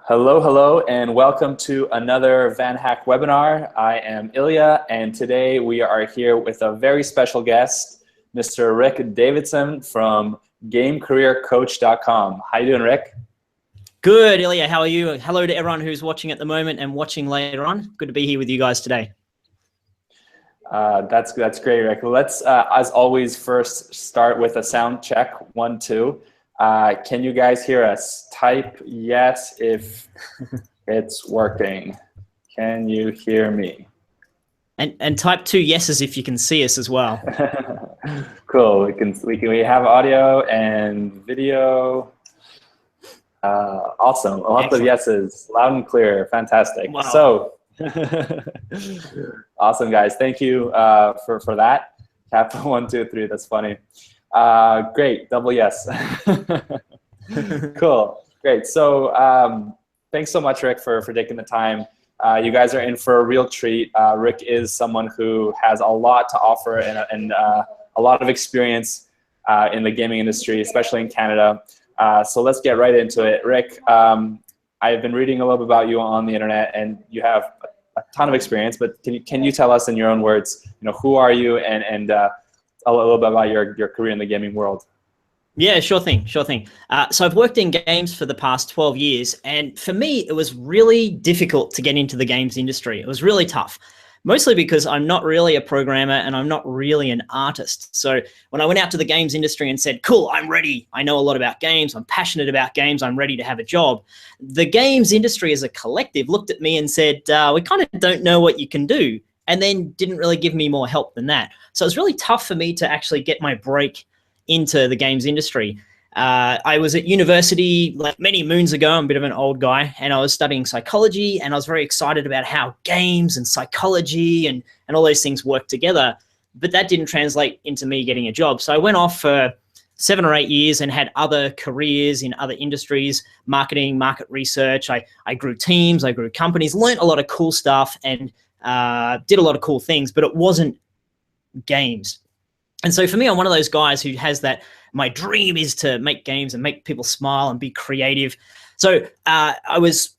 Hello, hello, and welcome to another VanHack webinar. I am Ilya, and today we are here with a very special guest, Mr. Rick Davidson from GameCareerCoach.com. How you doing, Rick? Good, Ilya. How are you? Hello to everyone who's watching at the moment and watching later on. Good to be here with you guys today. That's great, Rick. Let's, as always, first start with a sound check. 1, 2. Can you guys hear us? Type yes if it's working. Can you hear me? And type 2 yeses if you can see us as well. Cool. We have audio and video. Awesome. A lot of yeses, loud and clear. Fantastic. Wow. So, awesome, guys. Thank you for that. Tap 1, 2, 3. That's funny. Great. Double yes. Cool. Great. So, thanks so much, Rick, for taking the time. You guys are in for a real treat. Rick is someone who has a lot to offer and a lot of experience in the gaming industry, especially in Canada. So let's get right into it. Rick, I've been reading a little bit about you on the internet, and you have a ton of experience, but can you tell us in your own words, who are you and a little bit about your career in the gaming world? Yeah, sure thing. So I've worked in games for the past 12 years, and for me, it was really difficult to get into the games industry. It was really tough. Mostly because I'm not really a programmer and I'm not really an artist. So when I went out to the games industry and said, cool, I'm ready. I know a lot about games. I'm passionate about games. I'm ready to have a job. The games industry as a collective looked at me and said, we kind of don't know what you can do. And then didn't really give me more help than that. So it was really tough for me to actually get my break into the games industry. I was at university like many moons ago. I'm a bit of an old guy, and I was studying psychology, and I was very excited about how games and psychology and all those things work together. But that didn't translate into me getting a job. So I went off for 7 or 8 years and had other careers in other industries, marketing, market research. I grew teams, I grew companies, learned a lot of cool stuff, and did a lot of cool things, but it wasn't games. And so for me, I'm one of those guys who has that, my dream is to make games and make people smile and be creative. So I was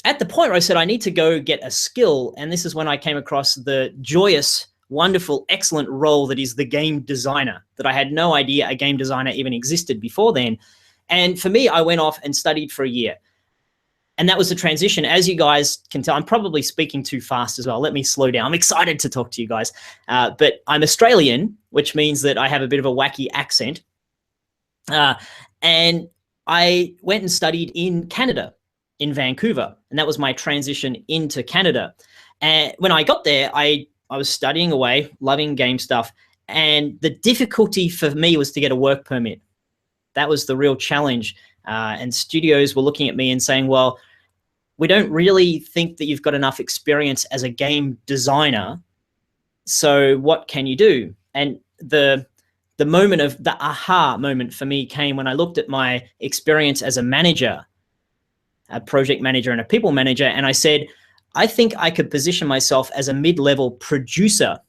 at the point where I said, I need to go get a skill. And this is when I came across the joyous, wonderful, excellent role that is the game designer, that I had no idea a game designer even existed before then. And for me, I went off and studied for a year. And that was the transition. As you guys can tell, I'm probably speaking too fast as well. Let me slow down. I'm excited to talk to you guys. But I'm Australian, which means that I have a bit of a wacky accent. And I went and studied in Canada, in Vancouver. And that was my transition into Canada. And when I got there, I was studying away, loving game stuff. And the difficulty for me was to get a work permit. That was the real challenge. And studios were looking at me and saying, well, we don't really think that you've got enough experience as a game designer. So what can you do? And the moment of the aha moment for me came when I looked at my experience as a manager, a project manager and a people manager. And I said, I think I could position myself as a mid-level producer.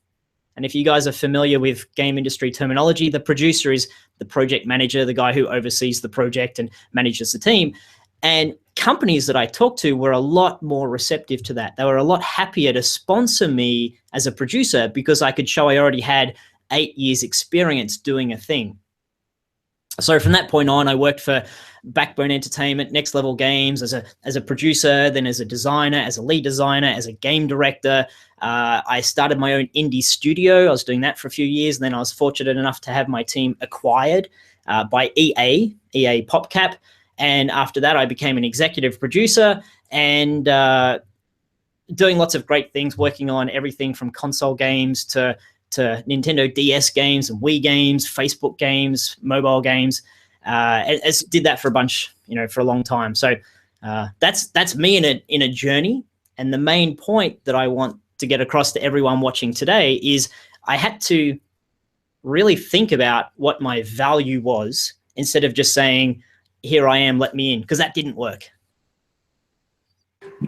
And if you guys are familiar with game industry terminology, the producer is the project manager, the guy who oversees the project and manages the team. And companies that I talked to were a lot more receptive to that. They were a lot happier to sponsor me as a producer because I could show I already had 8 years experience doing a thing. So from that point on, I worked for Backbone Entertainment, Next Level Games as a producer, then as a designer, as a lead designer, as a game director. I started my own indie studio. I was doing that for a few years. And then I was fortunate enough to have my team acquired by EA PopCap. And after that, I became an executive producer and doing lots of great things, working on everything from console games to Nintendo DS games and Wii games, Facebook games, mobile games. As did that for a bunch, for a long time. So that's me in a journey. And the main point that I want to get across to everyone watching today is I had to really think about what my value was instead of just saying, here I am, let me in, because that didn't work.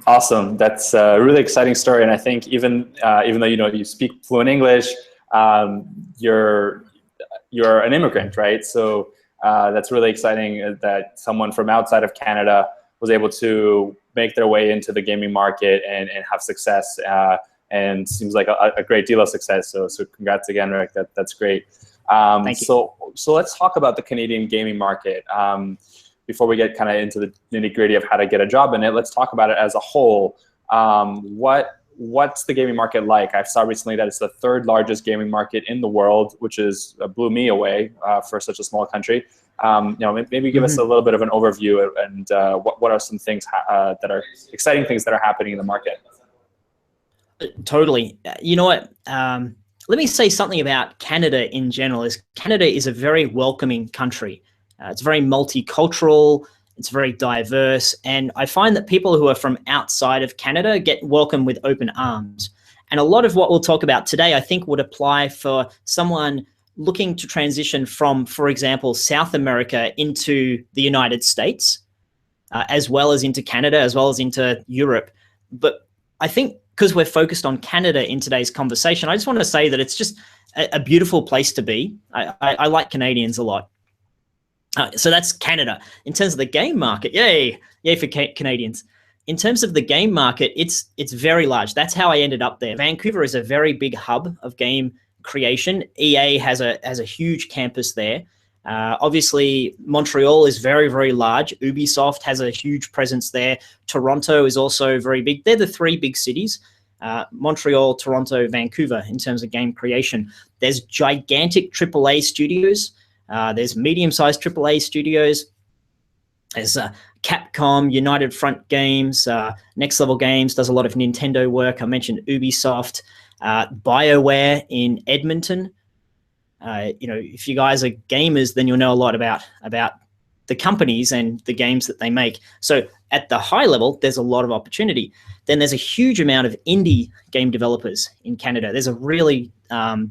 Awesome. That's a really exciting story. And I think even though you speak fluent English, you're an immigrant, right? So that's really exciting that someone from outside of Canada was able to make their way into the gaming market and have success, and seems like a great deal of success. So congrats again, Rick. That's great. Thank you. So let's talk about the Canadian gaming market. Before we get kind of into the nitty-gritty of how to get a job in it, let's talk about it as a whole. What's the gaming market like? I saw recently that it's the third largest gaming market in the world, which is blew me away for such a small country. Maybe give us a little bit of an overview, and what are some things that are exciting things that are happening in the market? Totally. You know what? Let me say something about Canada in general. Canada is a very welcoming country. It's very multicultural. It's very diverse. And I find that people who are from outside of Canada get welcomed with open arms. And a lot of what we'll talk about today, I think, would apply for someone looking to transition from, for example, South America into the United States, as well as into Canada, as well as into Europe. But I think because we're focused on Canada in today's conversation, I just want to say that it's just a beautiful place to be. I like Canadians a lot. So that's Canada. In terms of the game market, yay for Canadians. In terms of the game market, it's very large. That's how I ended up there. Vancouver is a very big hub of game creation. EA has a huge campus there. Obviously, Montreal is very, very large. Ubisoft has a huge presence there. Toronto is also very big. They're the three big cities, Montreal, Toronto, Vancouver, in terms of game creation. There's gigantic AAA studios. There's medium-sized AAA studios. There's Capcom, United Front Games, Next Level Games does a lot of Nintendo work. I mentioned Ubisoft, BioWare in Edmonton. If you guys are gamers, then you'll know a lot about the companies and the games that they make. So at the high level, there's a lot of opportunity. Then there's a huge amount of indie game developers in Canada. There's a really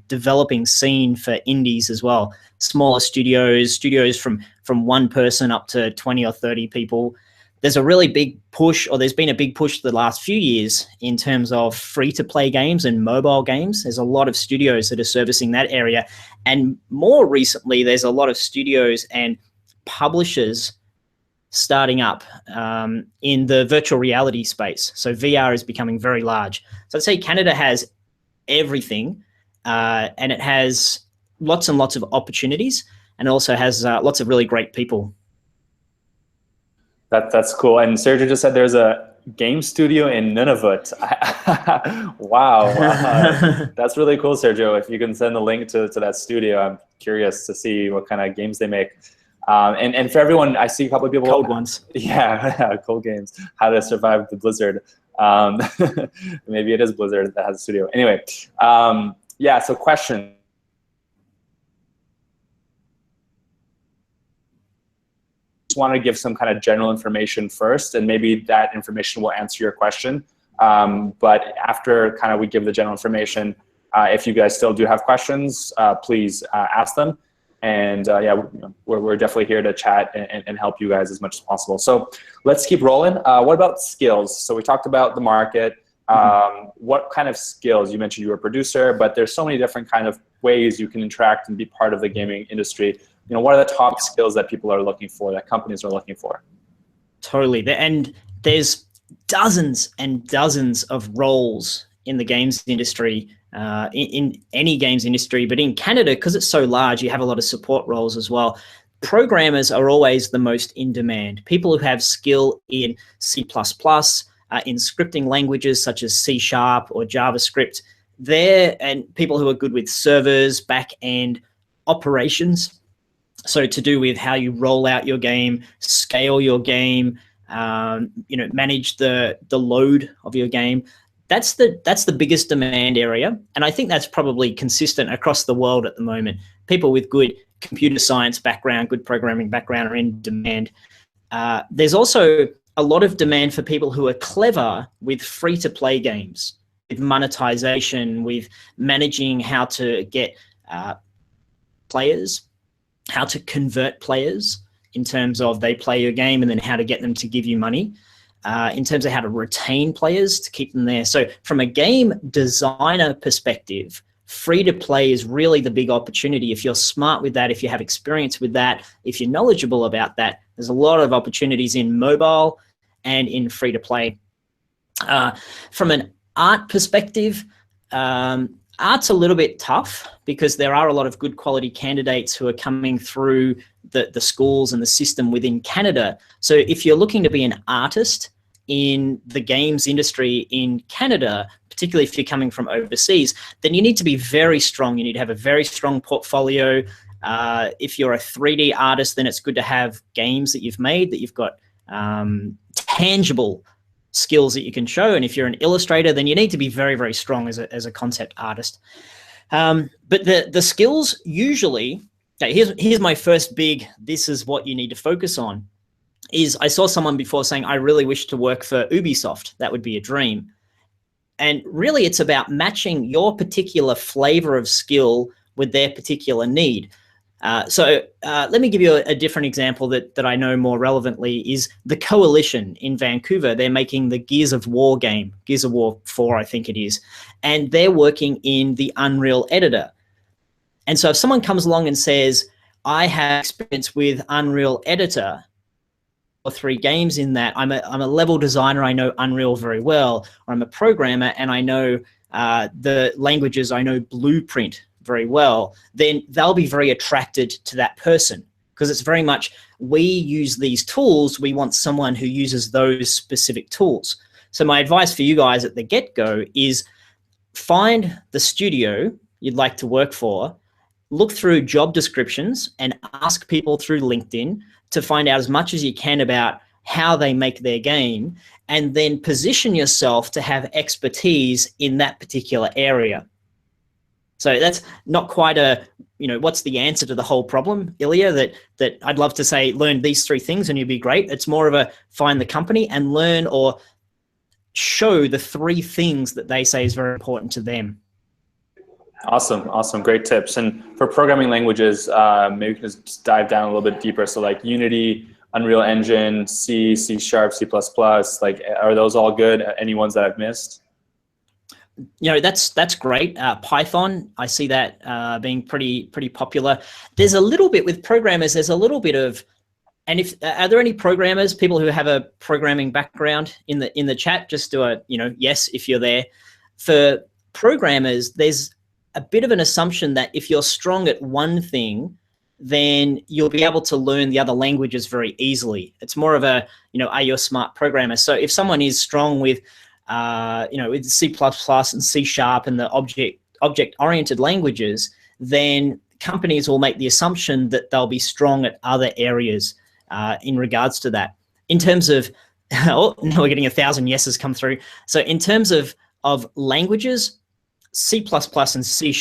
developing scene for indies as well. Smaller studios from one person up to 20 or 30 people. There's a really big push, or there's been a big push the last few years in terms of free-to-play games and mobile games. There's a lot of studios that are servicing that area. And more recently, there's a lot of studios and publishers starting up in the virtual reality space. So VR is becoming very large. So I'd say Canada has everything, and it has lots and lots of opportunities, and it also has lots of really great people. That's cool. And Sergio just said there's a game studio in Nunavut. Wow. That's really cool, Sergio. If you can send the link to that studio, I'm curious to see what kind of games they make. And for everyone, I see a couple of people. Cold ones. Yeah, cold games. How to survive the blizzard. Maybe it is Blizzard that has a studio. Anyway, yeah, so question. Just want to give some kind of general information first, and maybe that information will answer your question. But after kind of we give the general information, if you guys still do have questions, please ask them. And yeah, we're definitely here to chat and help you guys as much as possible. So let's keep rolling. What about skills? So we talked about the market. What kind of skills? You mentioned you were a producer, but there's so many different kind of ways you can interact and be part of the gaming industry. What are the top skills that people are looking for, that companies are looking for? Totally. And there's dozens and dozens of roles in the games industry, in any games industry, but in Canada, because it's so large, you have a lot of support roles as well. Programmers are always the most in demand. People who have skill in C++, in scripting languages such as C# or JavaScript, and people who are good with servers, back-end operations. So to do with how you roll out your game, scale your game, manage the load of your game. That's the biggest demand area, and I think that's probably consistent across the world at the moment. People with good computer science background, good programming background are in demand. There's also a lot of demand for people who are clever with free-to-play games, with monetization, with managing how to get players, how to convert players in terms of they play your game and then how to get them to give you money. In terms of how to retain players to keep them there. So from a game designer perspective, free-to-play is really the big opportunity. If you're smart with that, if you have experience with that, if you're knowledgeable about that, there's a lot of opportunities in mobile, and in free to play. From an art perspective, art's a little bit tough because there are a lot of good quality candidates who are coming through the schools and the system within Canada. So if you're looking to be an artist in the games industry in Canada, particularly if you're coming from overseas, then you need to be very strong. You need to have a very strong portfolio. If you're a 3D artist, then it's good to have games that you've made, that you've got tangible skills that you can show. And if you're an illustrator, then you need to be very, very strong as a concept artist. But the skills usually, okay, here's my first big, this is what you need to focus on, is I saw someone before saying, I really wish to work for Ubisoft. That would be a dream. And really it's about matching your particular flavor of skill with their particular need. So let me give you a different example that I know more relevantly is the Coalition in Vancouver. They're making the Gears of War game, Gears of War 4, I think it is. And they're working in the Unreal editor. And so if someone comes along and says, I have experience with Unreal editor, or 3 games in that, I'm a level designer, I know Unreal very well, or I'm a programmer and I know the languages, I know Blueprint very well, then they'll be very attracted to that person because it's very much, we use these tools, we want someone who uses those specific tools. So my advice for you guys at the get-go is find the studio you'd like to work for, look through job descriptions and ask people through LinkedIn to find out as much as you can about how they make their game, and then position yourself to have expertise in that particular area. So that's not quite a, what's the answer to the whole problem, Ilya, that I'd love to say, learn these 3 things and you'd be great. It's more of a find the company and learn or show the 3 things that they say is very important to them. Awesome. Great tips. And for programming languages, maybe we can just dive down a little bit deeper. So like Unity, Unreal Engine, C, C#, C++, like, are those all good? Any ones that I've missed? That's great. Python, I see that being pretty popular. There's a little bit with programmers, there's a little bit of, and are there any programmers, people who have a programming background in the chat? Just do a, yes, if you're there. For programmers, there's a bit of an assumption that if you're strong at one thing, then you'll be able to learn the other languages very easily. It's more of a, are you a smart programmer? So if someone is strong with, with C++ and C# and the object-oriented languages, then companies will make the assumption that they'll be strong at other areas in regards to that. In terms of, oh, now we're getting 1,000 yeses come through. So in terms of languages, C++ and C#,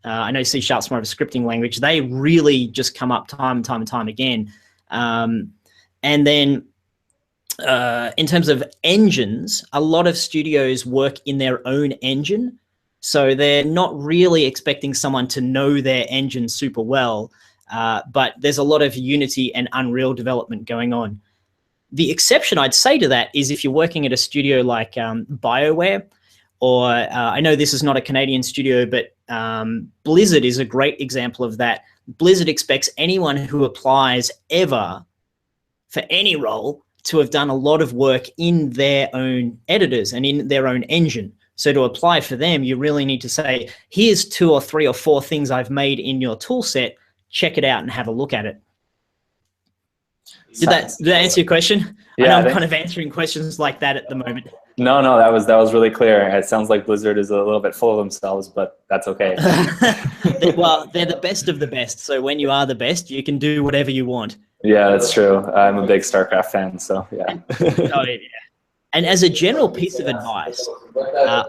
I know C# is more of a scripting language. They really just come up time and time again. And then in terms of engines, a lot of studios work in their own engine. So they're not really expecting someone to know their engine super well, but there's a lot of Unity and Unreal development going on. The exception I'd say to that is if you're working at a studio like BioWare, or I know this is not a Canadian studio, but Blizzard is a great example of that. Blizzard expects anyone who applies ever for any role to have done a lot of work in their own editors and in their own engine. So to apply for them, you really need to say, here's 2 or 3 or 4 things I've made in your tool set, check it out and have a look at it. Did that answer your question? Yeah, I know I'm kind of answering questions like that at the moment. No, that was really clear. It sounds like Blizzard is a little bit full of themselves, but that's okay. Well, they're the best of the best. So when you are the best, you can do whatever you want. Yeah, that's true. I'm a big StarCraft fan, so yeah. Oh, yeah. And as a general piece of advice,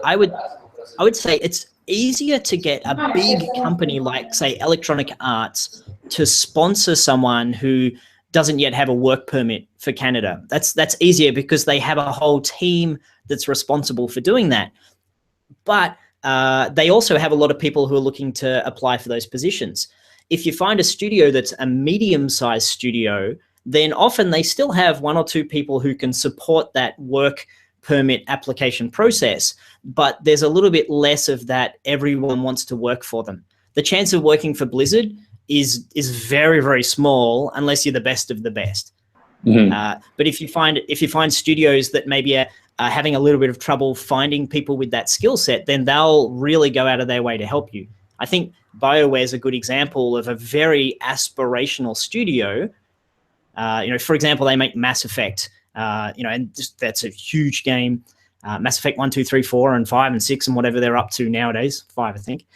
I would say it's easier to get a big company like, say, Electronic Arts to sponsor someone who doesn't yet have a work permit for Canada. That's easier because they have a whole team that's responsible for doing that. But they also have a lot of people who are looking to apply for those positions. If you find a studio that's a medium-sized studio, then often they still have 1 or 2 people who can support that work permit application process, but there's a little bit less of that everyone wants to work for them. The chance of working for Blizzard is very, very small unless you're the best of the best. But if you find studios that maybe are having a little bit of trouble finding people with that skill set, then they'll really go out of their way to help you. I think BioWare is a good example of a very aspirational studio. For example, they make Mass Effect, and that's a huge game. Mass Effect 1, 2, 3, 4, and 5, and 6, and whatever they're up to nowadays, 5, I think.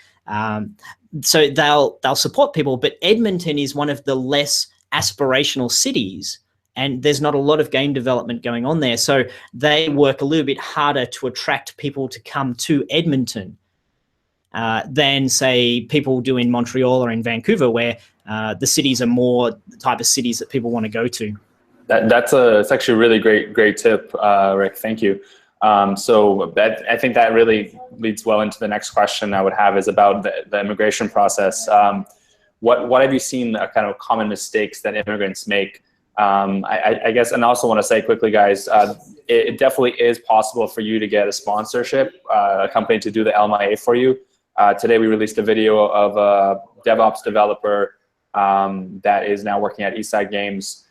So they'll support people, but Edmonton is one of the less aspirational cities, and there's not a lot of game development going on there. So they work a little bit harder to attract people to come to Edmonton than, say, people do in Montreal or in Vancouver, where the cities are more the type of cities that people want to go to. It's actually a really great tip, Rick. Thank you. So I think that really leads well into the next question I would have, is about the immigration process. What have you seen kind of common mistakes that immigrants make? I guess, and I also want to say quickly, guys, it definitely is possible for you to get a sponsorship, a company to do the LMIA for you. Today we released a video of a DevOps developer that is now working at Eastside Games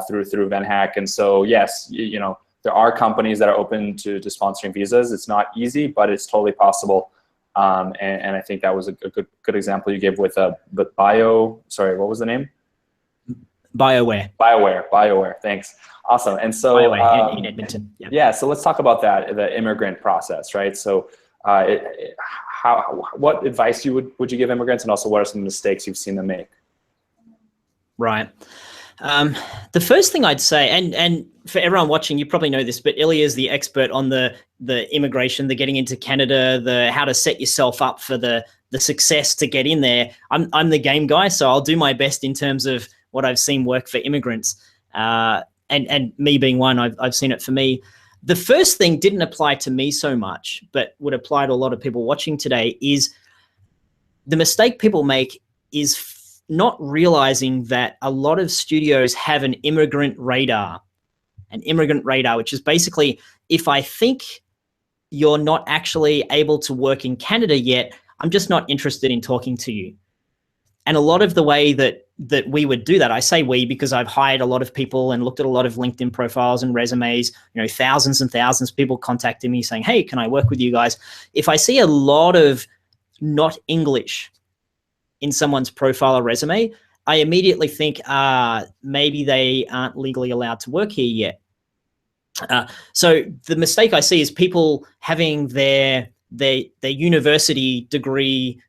through VanHack. And so yes, there are companies that are open to sponsoring visas. It's not easy, but it's totally possible. And I think that was a good example you gave with sorry, what was the name? BioWare. Thanks. Awesome. And so BioWare in Edmonton. Yeah. So let's talk about the immigrant process, right? So what advice would you give immigrants, and also what are some mistakes you've seen them make? Right. The first thing I'd say, and for everyone watching, you probably know this, but Ilya is the expert on the immigration, the getting into Canada, the how to set yourself up for the success to get in there. I'm the game guy, so I'll do my best in terms of what I've seen work for immigrants. And me being one, I've seen it for me. The first thing didn't apply to me so much, but would apply to a lot of people watching today, is the mistake people make is not realizing that a lot of studios have an immigrant radar. An immigrant radar, which is basically, if I think you're not actually able to work in Canada yet, I'm just not interested in talking to you. And a lot of the way that we would do that, I say we because I've hired a lot of people and looked at a lot of LinkedIn profiles and resumes, thousands and thousands of people contacting me saying, hey, can I work with you guys? If I see a lot of not English in someone's profile or resume, I immediately think, maybe they aren't legally allowed to work here yet. So the mistake I see is people having their university degree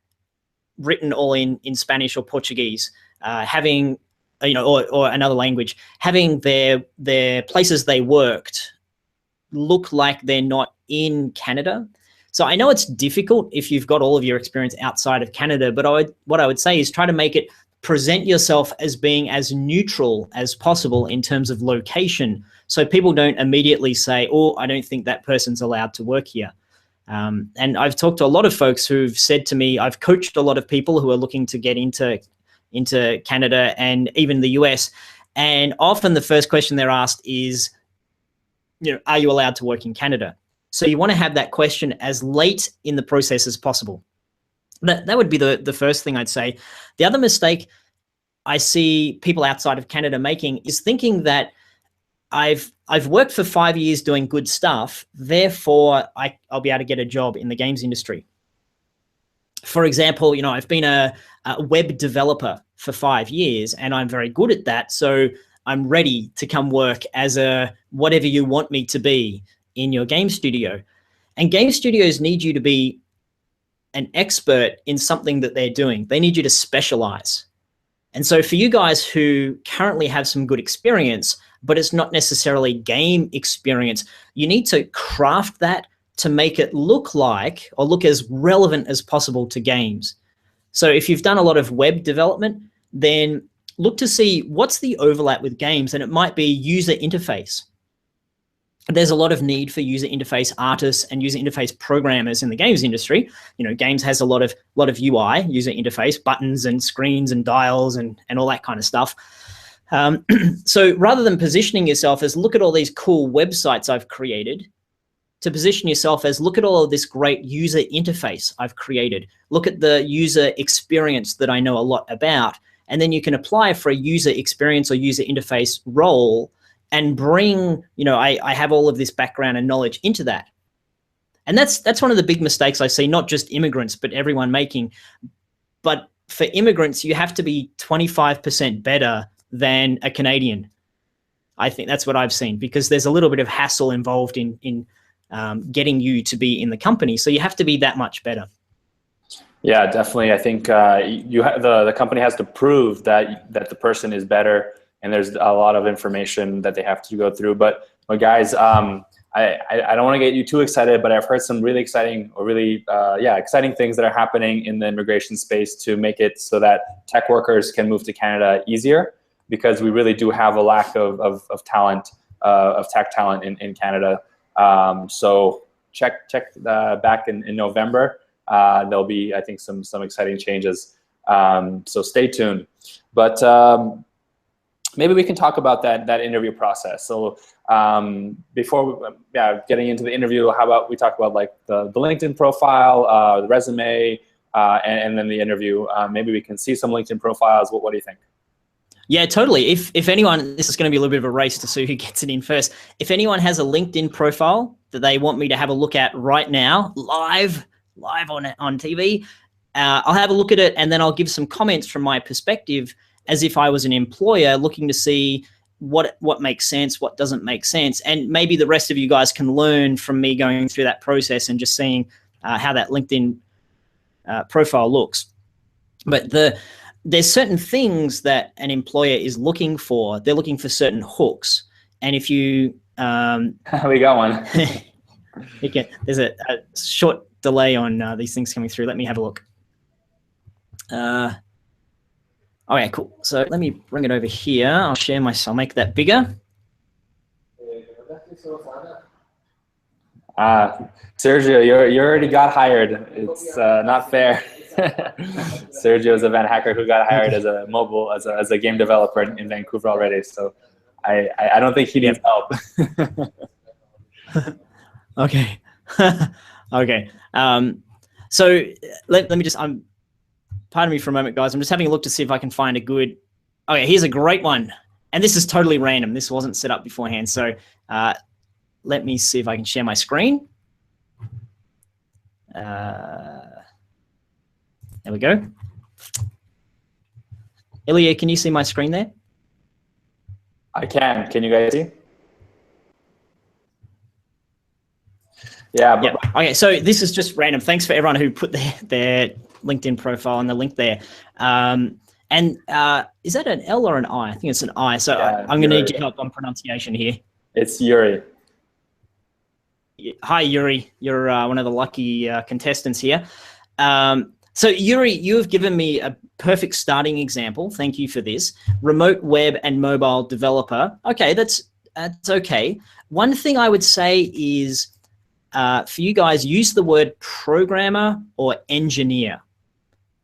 written all in Spanish or Portuguese, having, or another language, having their places they worked look like they're not in Canada. So I know it's difficult if you've got all of your experience outside of Canada, but what I would say is try to make it, present yourself as being as neutral as possible in terms of location, so people don't immediately say, oh, I don't think that person's allowed to work here. And I've talked to a lot of folks who've said to me, I've coached a lot of people who are looking to get into Canada and even the US. And often the first question they're asked is, are you allowed to work in Canada? So you want to have that question as late in the process as possible. That would be the first thing I'd say. The other mistake I see people outside of Canada making is thinking that I've worked for 5 years doing good stuff, therefore I'll be able to get a job in the games industry. For example, I've been a web developer for 5 years and I'm very good at that, so I'm ready to come work as a whatever you want me to be in your game studio. And game studios need you to be an expert in something that they're doing. They need you to specialize. And so for you guys who currently have some good experience, but it's not necessarily game experience, you need to craft that to make it look like, or look as relevant as possible to games. So if you've done a lot of web development, then look to see what's the overlap with games, and it might be user interface. There's a lot of need for user interface artists and user interface programmers in the games industry. Games has a lot of UI, user interface, buttons and screens and dials and all that kind of stuff. So rather than positioning yourself as, look at all these cool websites I've created, to position yourself as, look at all of this great user interface I've created. Look at the user experience that I know a lot about. And then you can apply for a user experience or user interface role and bring, I have all of this background and knowledge into that. And that's one of the big mistakes I see, not just immigrants, but everyone making. But for immigrants, you have to be 25% better than a Canadian. I think that's what I've seen, because there's a little bit of hassle involved in getting you to be in the company. So you have to be that much better. Yeah, definitely. I think the company has to prove that the person is better, and there's a lot of information that they have to go through. But guys, I don't want to get you too excited, but I've heard some really exciting exciting things that are happening in the immigration space to make it so that tech workers can move to Canada easier, because we really do have a lack of talent, of tech talent in Canada. So check back in November. There'll be, I think, some exciting changes. So stay tuned. But maybe we can talk about that interview process. So before getting into the interview, how about we talk about like the LinkedIn profile, the resume, and then the interview. Maybe we can see some LinkedIn profiles. What do you think? Yeah, totally. If anyone, this is going to be a little bit of a race to see who gets it in first. If anyone has a LinkedIn profile that they want me to have a look at right now, live on TV, I'll have a look at it, and then I'll give some comments from my perspective as if I was an employer looking to see what makes sense, what doesn't make sense. And maybe the rest of you guys can learn from me going through that process and just seeing how that LinkedIn profile looks. But there's certain things that an employer is looking for. They're looking for certain hooks. And if you... we got one. There's a short delay on these things coming through. Let me have a look. Okay, cool. So let me bring it over here. I'll make that bigger. Sergio, you already got hired. It's not fair. Sergio is a VanHacker who got hired as a game developer in Vancouver already. So I don't think he needs help. Okay. Okay. So let me just, pardon me for a moment, guys. I'm just having a look to see if I can find a good, okay, here's a great one. And this is totally random. This wasn't set up beforehand. So let me see if I can share my screen. There we go. Ilya, can you see my screen there? I can. Can you guys see? Yeah. Yeah. Okay. So this is just random. Thanks for everyone who put their LinkedIn profile and the link there. And is that an L or an I? I think it's an I. So yeah, I'm going to need your help on pronunciation here. It's Yuri. Hi, Yuri. You're one of the lucky contestants here. So Yuri, you have given me a perfect starting example. Thank you for this. Remote web and mobile developer. Okay, that's okay. One thing I would say is for you guys, use the word programmer or engineer.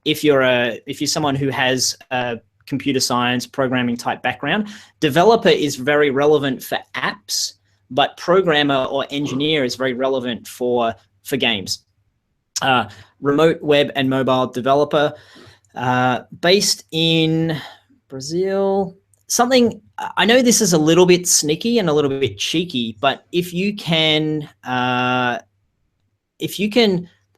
If you're someone who has a computer science programming type background, developer is very relevant for apps, but programmer or engineer is very relevant for games. Remote web and mobile developer, based in Brazil. Something, I know this is a little bit sneaky and a little bit cheeky, but if you can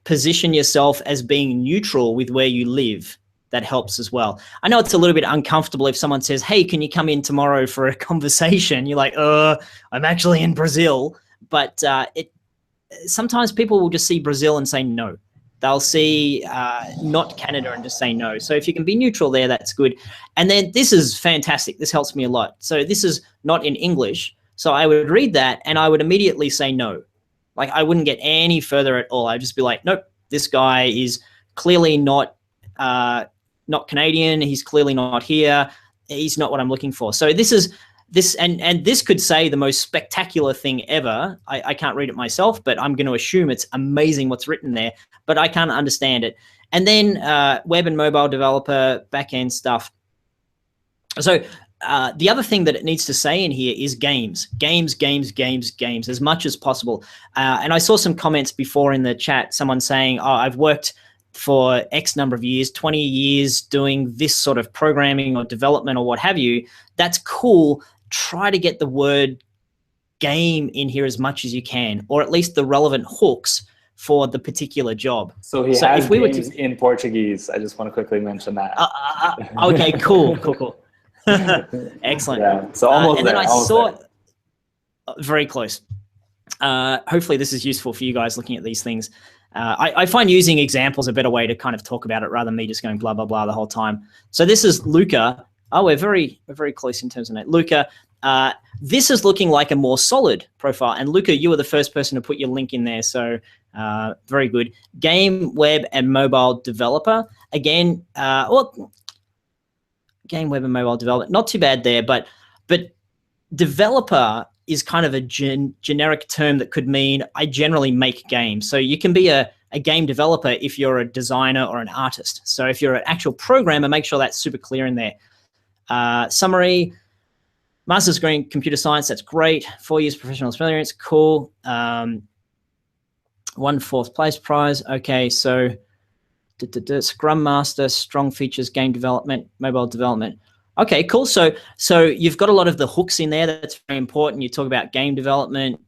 position yourself as being neutral with where you live, that helps as well. I know it's a little bit uncomfortable if someone says, hey, can you come in tomorrow for a conversation? You're like, I'm actually in Brazil. But sometimes people will just see Brazil and say no. They'll see not Canada and just say no. So if you can be neutral there, that's good. And then this is fantastic. This helps me a lot. So this is not in English. So I would read that and I would immediately say no. Like I wouldn't get any further at all. I'd just be like, nope, this guy is clearly not Canadian. He's clearly not here. He's not what I'm looking for. So this could say the most spectacular thing ever. I can't read it myself, but I'm going to assume it's amazing what's written there, but I can't understand it. And then web and mobile developer, back-end stuff. So the other thing that it needs to say in here is games, as much as possible. And I saw some comments before in the chat, someone saying, oh, I've worked for X number of years, 20 years doing this sort of programming or development or what have you. That's cool. try to get the word game in here as much as you can, or at least the relevant hooks for the particular job. So he has games in Portuguese. I just want to quickly mention that. Okay, cool. Excellent. Yeah, so almost and there. Then I saw very close. Hopefully this is useful for you guys looking at these things. I find using examples a better way to kind of talk about it rather than me just going blah, blah, blah the whole time. So this is Luca. Oh, we're very close in terms of name. Luca, this is looking like a more solid profile. And Luca, you were the first person to put your link in there. So very good. Game, web, and mobile developer. Again, game, web, and mobile development. Not too bad there, but developer is kind of a generic term that could mean I generally make games. So you can be a game developer if you're a designer or an artist. So if you're an actual programmer, make sure that's super clear in there. Summary, master's degree in computer science, that's great. 4 years professional experience, cool. 1 4th place prize. Okay, so Scrum Master, strong features, game development, mobile development. Okay, cool. So you've got a lot of the hooks in there. That's very important. You talk about game development,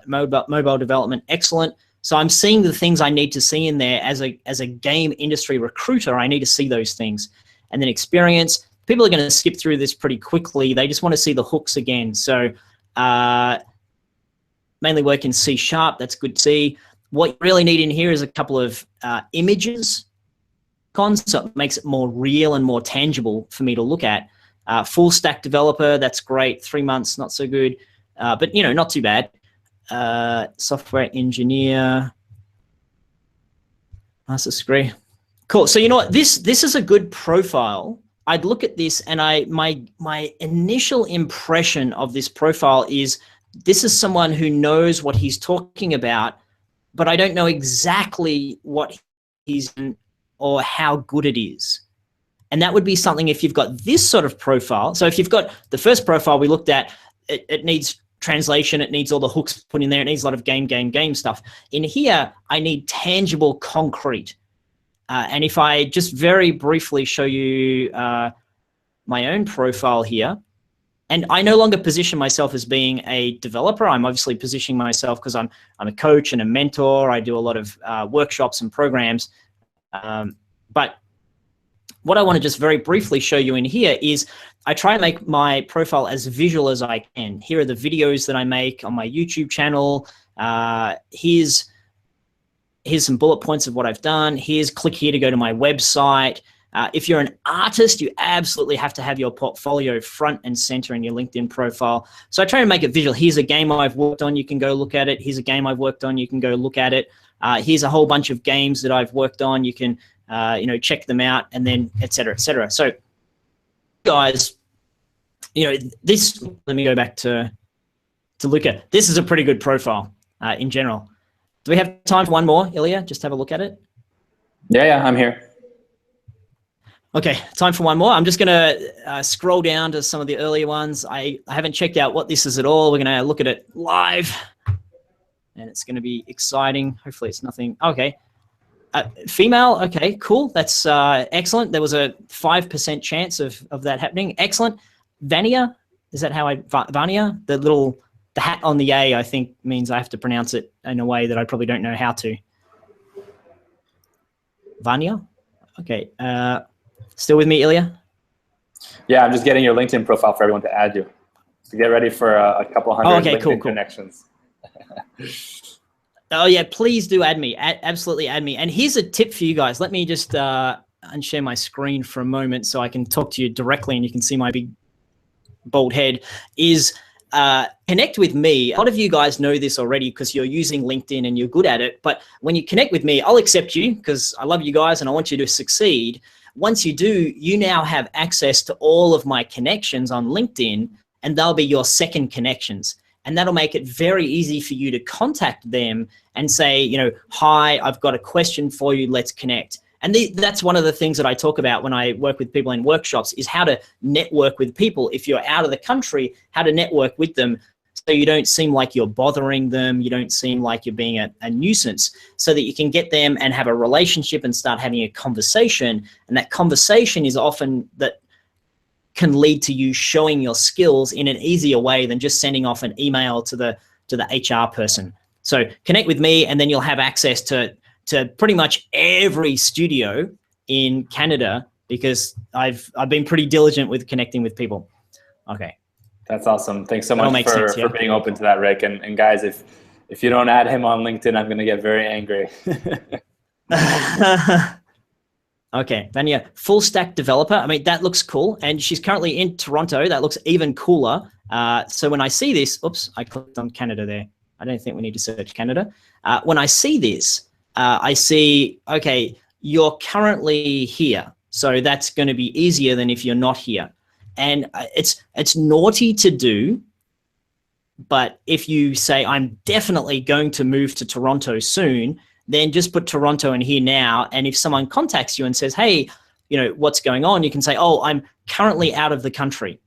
mobile development. Excellent. So I'm seeing the things I need to see in there as a game industry recruiter. I need to see those things. And then experience. People are going to skip through this pretty quickly. They just want to see the hooks again. So mainly work in C#. That's good to see. What you really need in here is a couple of images. So it makes it more real and more tangible for me to look at. Full stack developer, that's great. 3 months, not so good, but not too bad. Software engineer, master's degree, cool. So you know what, this is a good profile. I'd look at this, and my initial impression of this profile is this is someone who knows what he's talking about, but I don't know exactly what he's or how good it is. And that would be something if you've got this sort of profile. So if you've got the first profile we looked at, it needs translation, it needs all the hooks put in there, it needs a lot of game stuff. In here, I need tangible, concrete. And if I just very briefly show you my own profile here, and I no longer position myself as being a developer. I'm obviously positioning myself because I'm a coach and a mentor. I do a lot of workshops and programs. But what I want to just very briefly show you in here is I try and make my profile as visual as I can. Here are the videos that I make on my YouTube channel. Here's some bullet points of what I've done. Click here to go to my website. If you're an artist, you absolutely have to have your portfolio front and center in your LinkedIn profile. So I try to make it visual. Here's a game I've worked on. You can go look at it. Here's a game I've worked on. You can go look at it. Here's a whole bunch of games that I've worked on. You can, check them out, and then et cetera, et cetera. So guys, this, let me go back to Luca. This is a pretty good profile in general. Do we have time for one more, Ilya? Just have a look at it. Yeah, I'm here. Okay, time for one more. I'm just going to scroll down to some of the earlier ones. I haven't checked out what this is at all. We're going to look at it live, and it's going to be exciting. Hopefully it's nothing. Okay. Female, okay, cool. That's excellent. There was a 5% chance of that happening. Excellent. Vania, is that how Vania? The hat on the A, I think, means I have to pronounce it in a way that I probably don't know how to. Vania? Okay. Still with me, Ilya? Yeah, I'm just getting your LinkedIn profile for everyone to add you. So get ready for a couple hundred LinkedIn connections. Oh yeah, please do add me. Absolutely add me. And here's a tip for you guys. Let me just unshare my screen for a moment so I can talk to you directly and you can see my big bald head. Connect with me. A lot of you guys know this already because you're using LinkedIn and you're good at it. But when you connect with me, I'll accept you because I love you guys and I want you to succeed. Once you do, you now have access to all of my connections on LinkedIn, and they'll be your second connections. And that'll make it very easy for you to contact them and say, hi, I've got a question for you, let's connect. And that's one of the things that I talk about when I work with people in workshops is how to network with people. If you're out of the country, how to network with them so you don't seem like you're bothering them, you don't seem like you're being a nuisance, so that you can get them and have a relationship and start having a conversation. And that conversation is often that can lead to you showing your skills in an easier way than just sending off an email to the HR person. So connect with me, and then you'll have access to pretty much every studio in Canada, because I've been pretty diligent with connecting with people. Okay. That's awesome. Thanks so much for being open to that, Rick. And guys, if you don't add him on LinkedIn, I'm going to get very angry. Okay, Vanya, full stack developer. I mean, that looks cool. And she's currently in Toronto. That looks even cooler. So when I see this, oops, I clicked on Canada there. I don't think we need to search Canada. When I see this, I see, okay, you're currently here. So that's going to be easier than if you're not here. And it's naughty to do, but if you say, I'm definitely going to move to Toronto soon, then just put Toronto in here now. And if someone contacts you and says, hey, you know, what's going on? You can say, oh, I'm currently out of the country.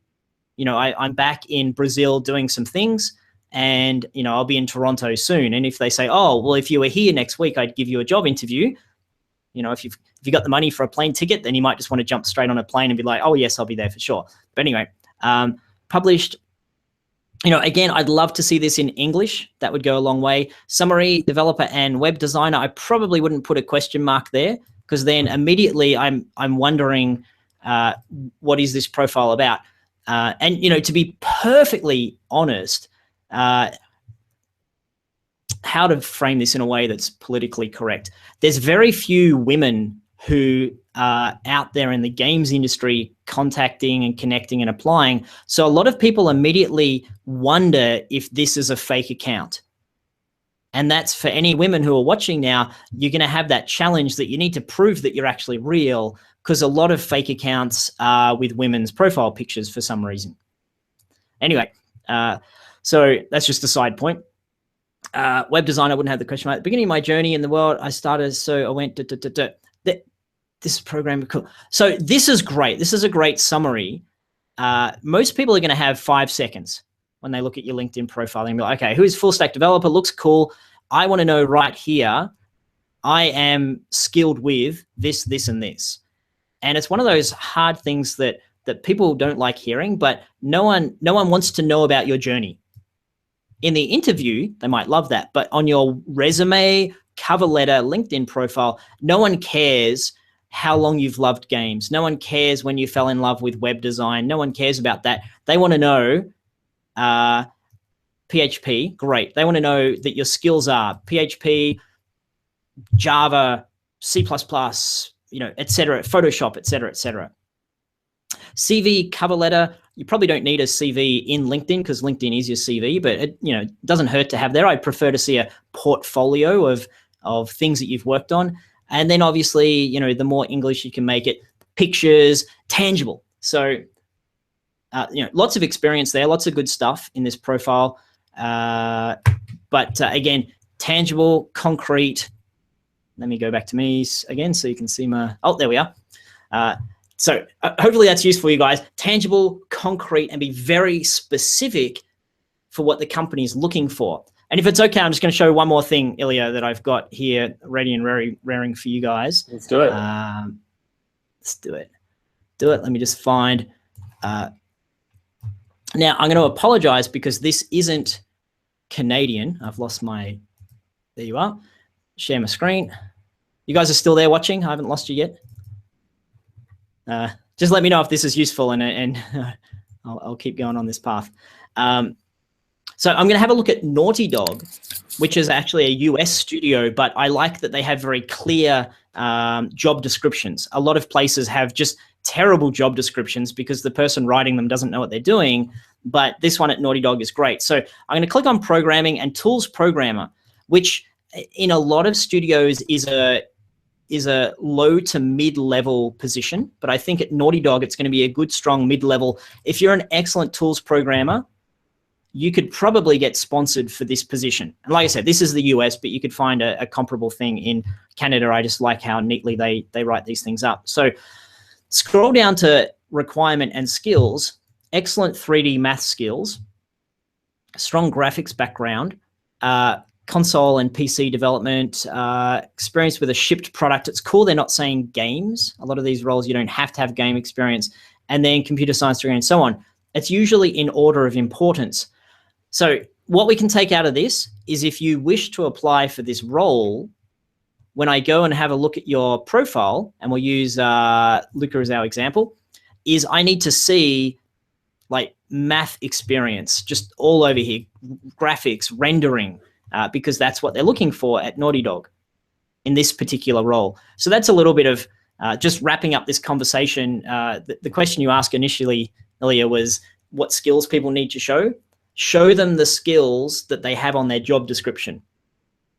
You know, I'm back in Brazil doing some things, and, you know, I'll be in Toronto soon. And if they say, oh, well, if you were here next week, I'd give you a job interview. You know, if you got the money for a plane ticket, then you might just want to jump straight on a plane and be like, oh, yes, I'll be there for sure. But anyway, published, you know, again, I'd love to see this in English. That would go a long way. Summary, developer, and web designer. I probably wouldn't put a question mark there, because then immediately I'm wondering, what is this profile about? And, you know, to be perfectly honest, how to frame this in a way that's politically correct. There's very few women who are out there in the games industry contacting and connecting and applying. So a lot of people immediately wonder if this is a fake account. And that's for any women who are watching now, you're going to have that challenge that you need to prove that you're actually real, because a lot of fake accounts are with women's profile pictures for some reason. Anyway, so that's just a side point. Web design, I wouldn't have the question. At the beginning of my journey in the world, I started, so I went, this program, cool. So this is great. This is a great summary. Most people are going to have 5 seconds when they look at your LinkedIn profile and be like, okay, who is full stack developer? Looks cool. I want to know right here, I am skilled with this, this, and this. And it's one of those hard things that people don't like hearing, but no one wants to know about your journey. In the interview, they might love that, but on your resume, cover letter, LinkedIn profile, no one cares how long you've loved games. No one cares when you fell in love with web design. No one cares about that. They want to know PHP, great. They want to know that your skills are PHP, Java, C++, you know, et cetera, Photoshop, et cetera, et cetera. CV, cover letter, you probably don't need a CV in LinkedIn, because LinkedIn is your CV, but it, you know, doesn't hurt to have there. I'd prefer to see a portfolio of things that you've worked on. And then obviously, you know, the more English you can make it, pictures, tangible. So, you know, lots of experience there, lots of good stuff in this profile. But again, tangible, concrete. Let me go back to me again so you can see my, oh, there we are. So hopefully that's useful for you guys. Tangible, concrete, and be very specific for what the company is looking for. And if it's okay, I'm just going to show one more thing, Ilya, that I've got here ready and raring for you guys. Let's do it. Let's do it. Let me just find. Now, I'm going to apologize because this isn't Canadian. I've lost my, there you are. Share my screen. You guys are still there watching? I haven't lost you yet. Just let me know if this is useful, and I'll keep going on this path. So I'm going to have a look at Naughty Dog, which is actually a US studio, but I like that they have very clear job descriptions. A lot of places have just terrible job descriptions because the person writing them doesn't know what they're doing, but this one at Naughty Dog is great. So I'm going to click on Programming and Tools Programmer, which in a lot of studios is a low to mid-level position, but I think at Naughty Dog it's going to be a good, strong mid-level. If you're an excellent tools programmer, you could probably get sponsored for this position. And like I said, this is the US, but you could find a comparable thing in Canada. I just like how neatly they write these things up. So scroll down to requirement and skills, excellent 3D math skills, strong graphics background, console and PC development, experience with a shipped product. It's cool they're not saying games. A lot of these roles, you don't have to have game experience, and then computer science degree and so on. It's usually in order of importance. So what we can take out of this is if you wish to apply for this role, when I go and have a look at your profile, and we'll use Luca as our example, is I need to see like math experience just all over here, graphics, rendering, because that's what they're looking for at Naughty Dog in this particular role. So that's a little bit of just wrapping up this conversation. The question you asked initially, Ilya, was what skills people need to show. Show them the skills that they have on their job description.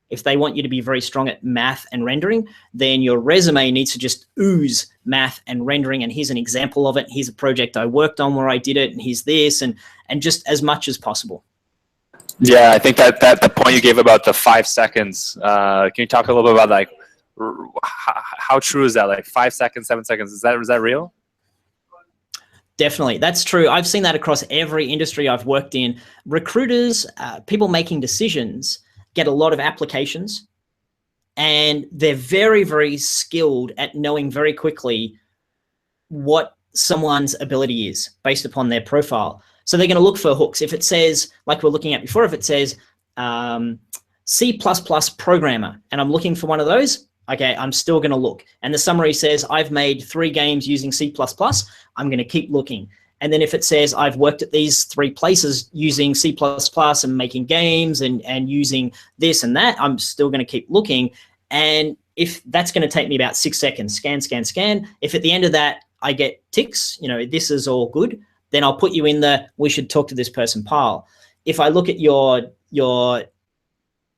If they want you to be very strong at math and rendering, then your resume needs to just ooze math and rendering. And here's an example of it. Here's a project I worked on where I did it, and here's this, and just as much as possible. Yeah, I think that the point you gave about the 5 seconds. Can you talk a little bit about like how true is that? Like 5 seconds, 7 seconds? Is that real? Definitely, that's true. I've seen that across every industry I've worked in. Recruiters, people making decisions, get a lot of applications, and they're very, very skilled at knowing very quickly what someone's ability is based upon their profile. So they're going to look for hooks. If it says, like we're looking at before, if it says C++ programmer, and I'm looking for one of those, okay, I'm still going to look. And the summary says, I've made 3 games using C++, I'm going to keep looking. And then if it says I've worked at these 3 places using C++ and making games and using this and that, I'm still going to keep looking. And if that's going to take me about 6 seconds, scan, scan, scan. If at the end of that I get ticks, this is all good, then I'll put you in the we should talk to this person pile. If I look at your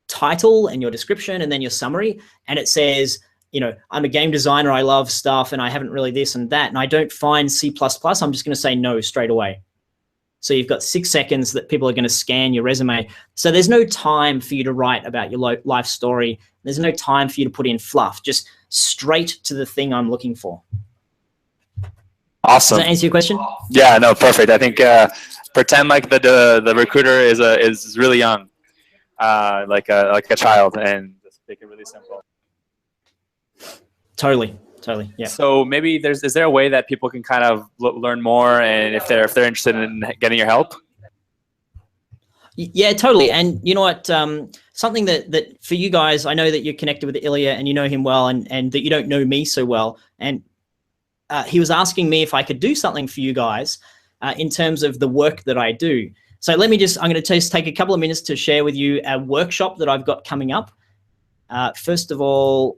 title and your description and then your summary, and it says, I'm a game designer, I love stuff, and I haven't really this and that, and I don't find C++, I'm just going to say no straight away. So you've got 6 seconds that people are going to scan your resume. So there's no time for you to write about your life story. There's no time for you to put in fluff. Just straight to the thing I'm looking for. Awesome. Does that answer your question? Yeah, no, perfect. I think pretend like the recruiter is really young, like a child, and just make it really simple. Totally, yeah. So maybe is there a way that people can kind of learn more, and if they're interested in getting your help? Yeah, totally. And you know what? Something that for you guys, I know that you're connected with Ilya and you know him well, and that you don't know me so well. And he was asking me if I could do something for you guys in terms of the work that I do. So I'm going to just take a couple of minutes to share with you a workshop that I've got coming up. First of all,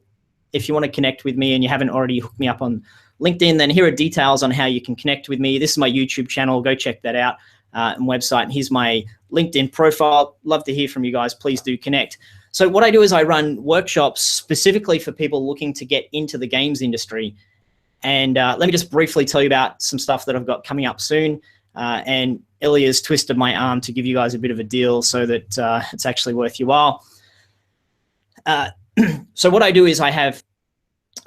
if you want to connect with me and you haven't already hooked me up on LinkedIn, then here are details on how you can connect with me. This is my YouTube channel. Go check that out and website. And here's my LinkedIn profile. Love to hear from you guys. Please do connect. So what I do is I run workshops specifically for people looking to get into the games industry. And let me just briefly tell you about some stuff that I've got coming up soon. And Ilya's twisted my arm to give you guys a bit of a deal so that it's actually worth your while. So what I do is I have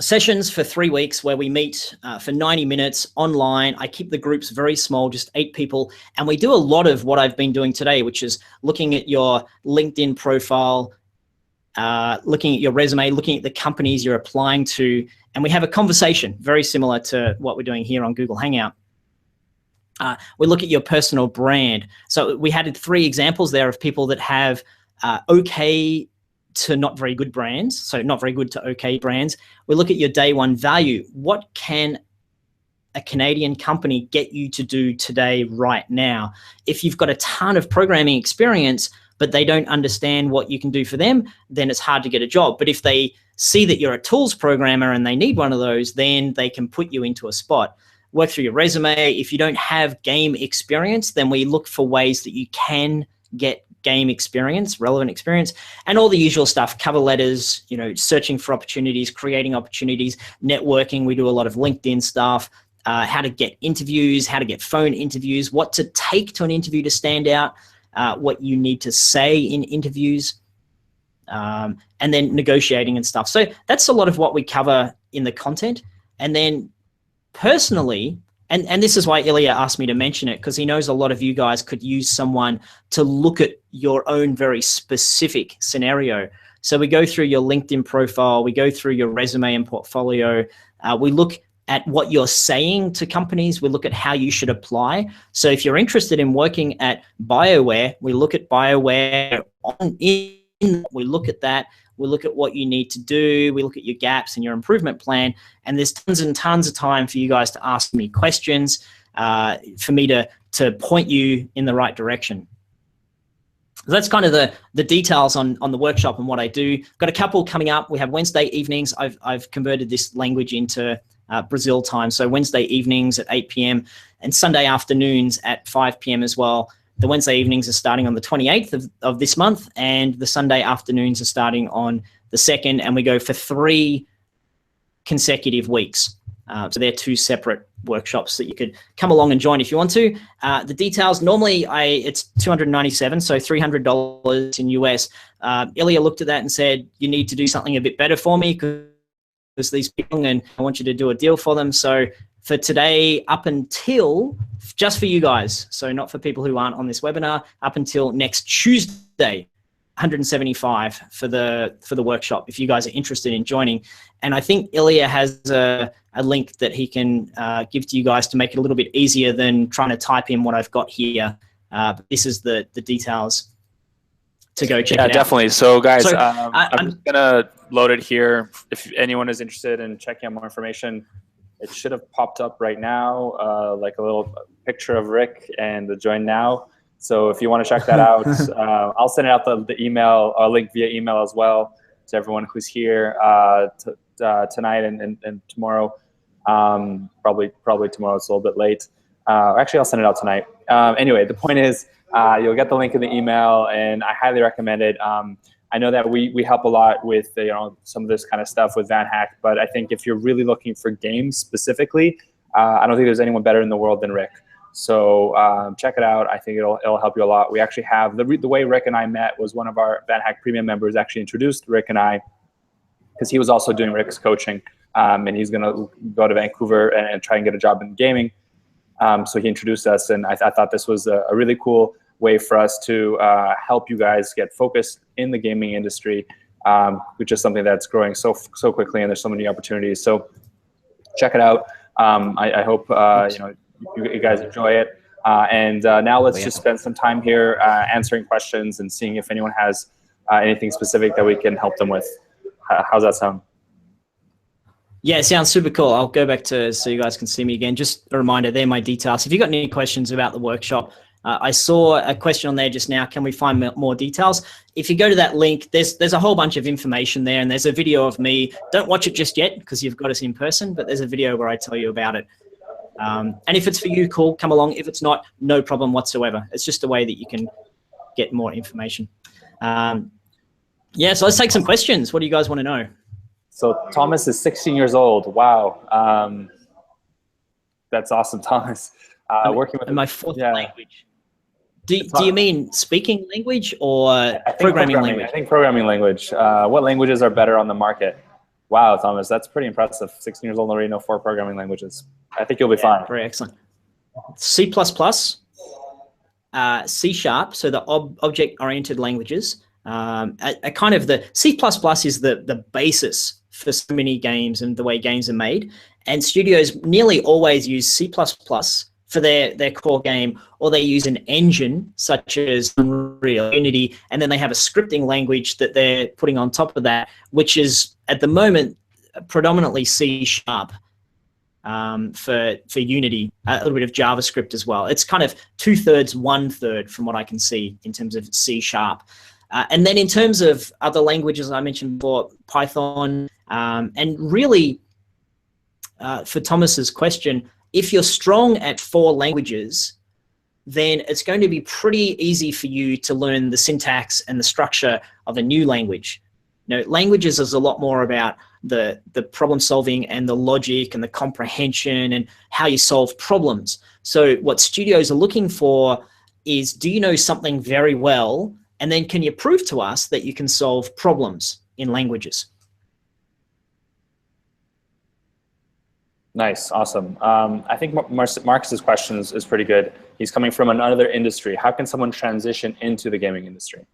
sessions for 3 weeks where we meet for 90 minutes online. I keep the groups very small, just 8 people. And we do a lot of what I've been doing today, which is looking at your LinkedIn profile, looking at your resume, looking at the companies you're applying to. And we have a conversation very similar to what we're doing here on Google Hangout. We look at your personal brand. So we had 3 examples there of people that have okay to not very good brands, so not very good to okay brands. We look at your day one value. What can a Canadian company get you to do today, right now? If you've got a ton of programming experience, but they don't understand what you can do for them, then it's hard to get a job. But if they see that you're a tools programmer and they need one of those, then they can put you into a spot. Work through your resume. If you don't have game experience, then we look for ways that you can get game experience, relevant experience, and all the usual stuff, cover letters, searching for opportunities, creating opportunities, networking. We do a lot of LinkedIn stuff, how to get interviews, how to get phone interviews, what to take to an interview to stand out, what you need to say in interviews, and then negotiating and stuff. So that's a lot of what we cover in the content. And then personally, and this is why Ilya asked me to mention it, because he knows a lot of you guys could use someone to look at your own very specific scenario. So we go through your LinkedIn profile, we go through your resume and portfolio, we look at what you're saying to companies. We look at how you should apply. So if you're interested in working at BioWare, we look at BioWare we look at that. We look at what you need to do. We look at your gaps and your improvement plan. And there's tons and tons of time for you guys to ask me questions, for me to point you in the right direction. So that's kind of the details on the workshop and what I do. Got a couple coming up. We have Wednesday evenings. I've converted this language into Brazil time. So Wednesday evenings at 8 p.m. and Sunday afternoons at 5 p.m. as well. The Wednesday evenings are starting on the 28th of this month, and the Sunday afternoons are starting on the 2nd, and we go for 3 consecutive weeks. So they're 2 separate workshops that you could come along and join if you want to. The details, normally it's $297, so $300 in US. Ilya looked at that and said, you need to do something a bit better for me because these people, and I want you to do a deal for them. So for today, up until, just for you guys, so not for people who aren't on this webinar, up until next Tuesday, $175 for the workshop if you guys are interested in joining. And I think Ilya has a link that he can give to you guys to make it a little bit easier than trying to type in what I've got here. But this is the details to go check it out. Yeah, definitely. So guys, So, I'm just gonna load it here. If anyone is interested in checking out more information, it should have popped up right now, like a little picture of Rick and the join now. So if you want to check that out, I'll send out the email, link via email as well to everyone who's here tonight and tomorrow. Probably tomorrow. It's a little bit late. Actually, I'll send it out tonight. Anyway, the point is, you'll get the link in the email, and I highly recommend it. I know that we help a lot with some of this kind of stuff with VanHack, but I think if you're really looking for games specifically, I don't think there's anyone better in the world than Rick. So check it out. I think it'll help you a lot. We actually have the way Rick and I met was one of our VanHack Premium members actually introduced Rick and I, because he was also doing Rick's coaching, and he's going to go to Vancouver and try and get a job in gaming. So he introduced us, and I thought this was a really cool way for us to help you guys get focused in the gaming industry, which is something that's growing so quickly, and there's so many opportunities. So check it out. I hope you guys enjoy it. And now let's just spend some time here answering questions and seeing if anyone has anything specific that we can help them with. How's that sound? Yeah, it sounds super cool. I'll go back to so you guys can see me again. Just a reminder, they're my details. If you've got any questions about the workshop, I saw a question on there just now. Can we find more details? If you go to that link, there's a whole bunch of information there, and there's a video of me. Don't watch it just yet because you've got us in person, but there's a video where I tell you about it. And if it's for you, cool, come along. If it's not, no problem whatsoever. It's just a way that you can get more information. Yeah, so let's take some questions. What do you guys want to know? So Thomas is 16 years old. Wow. That's awesome, Thomas. Working with my 4th language. Do you mean speaking language or programming language? I think programming language. What languages are better on the market? Wow, Thomas, that's pretty impressive. 16 years old and already know 4 programming languages. I think you'll be fine. Very excellent. C++, C#, so the object-oriented languages. Kind of the C++ is the basis for so many games and the way games are made. And studios nearly always use C++ for their core game, or they use an engine such as Unreal, Unity, and then they have a scripting language that they're putting on top of that, which is at the moment predominantly C# for Unity, a little bit of JavaScript as well. It's kind of 2/3, 1/3 from what I can see in terms of C#. And then in terms of other languages, I mentioned before, Python, and really for Thomas's question, if you're strong at 4 languages, then it's going to be pretty easy for you to learn the syntax and the structure of a new language. Languages is a lot more about the problem solving and the logic and the comprehension and how you solve problems. So what studios are looking for is, do you know something very well, and then can you prove to us that you can solve problems in languages? Nice, awesome. I think Marcus's question is pretty good. He's coming from another industry. How can someone transition into the gaming industry?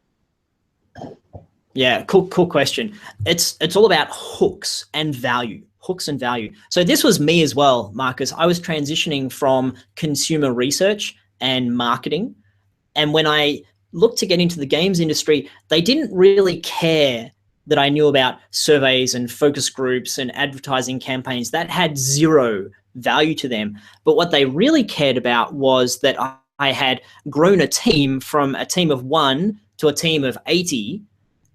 Yeah, cool question. It's all about hooks and value. hooks and value. So this was me as well, Marcus. I was transitioning from consumer research and marketing. And when I looked to get into the games industry, they didn't really care that I knew about surveys and focus groups and advertising campaigns. That had zero value to them. But what they really cared about was that I had grown a team from a team of 1 to a team of 80,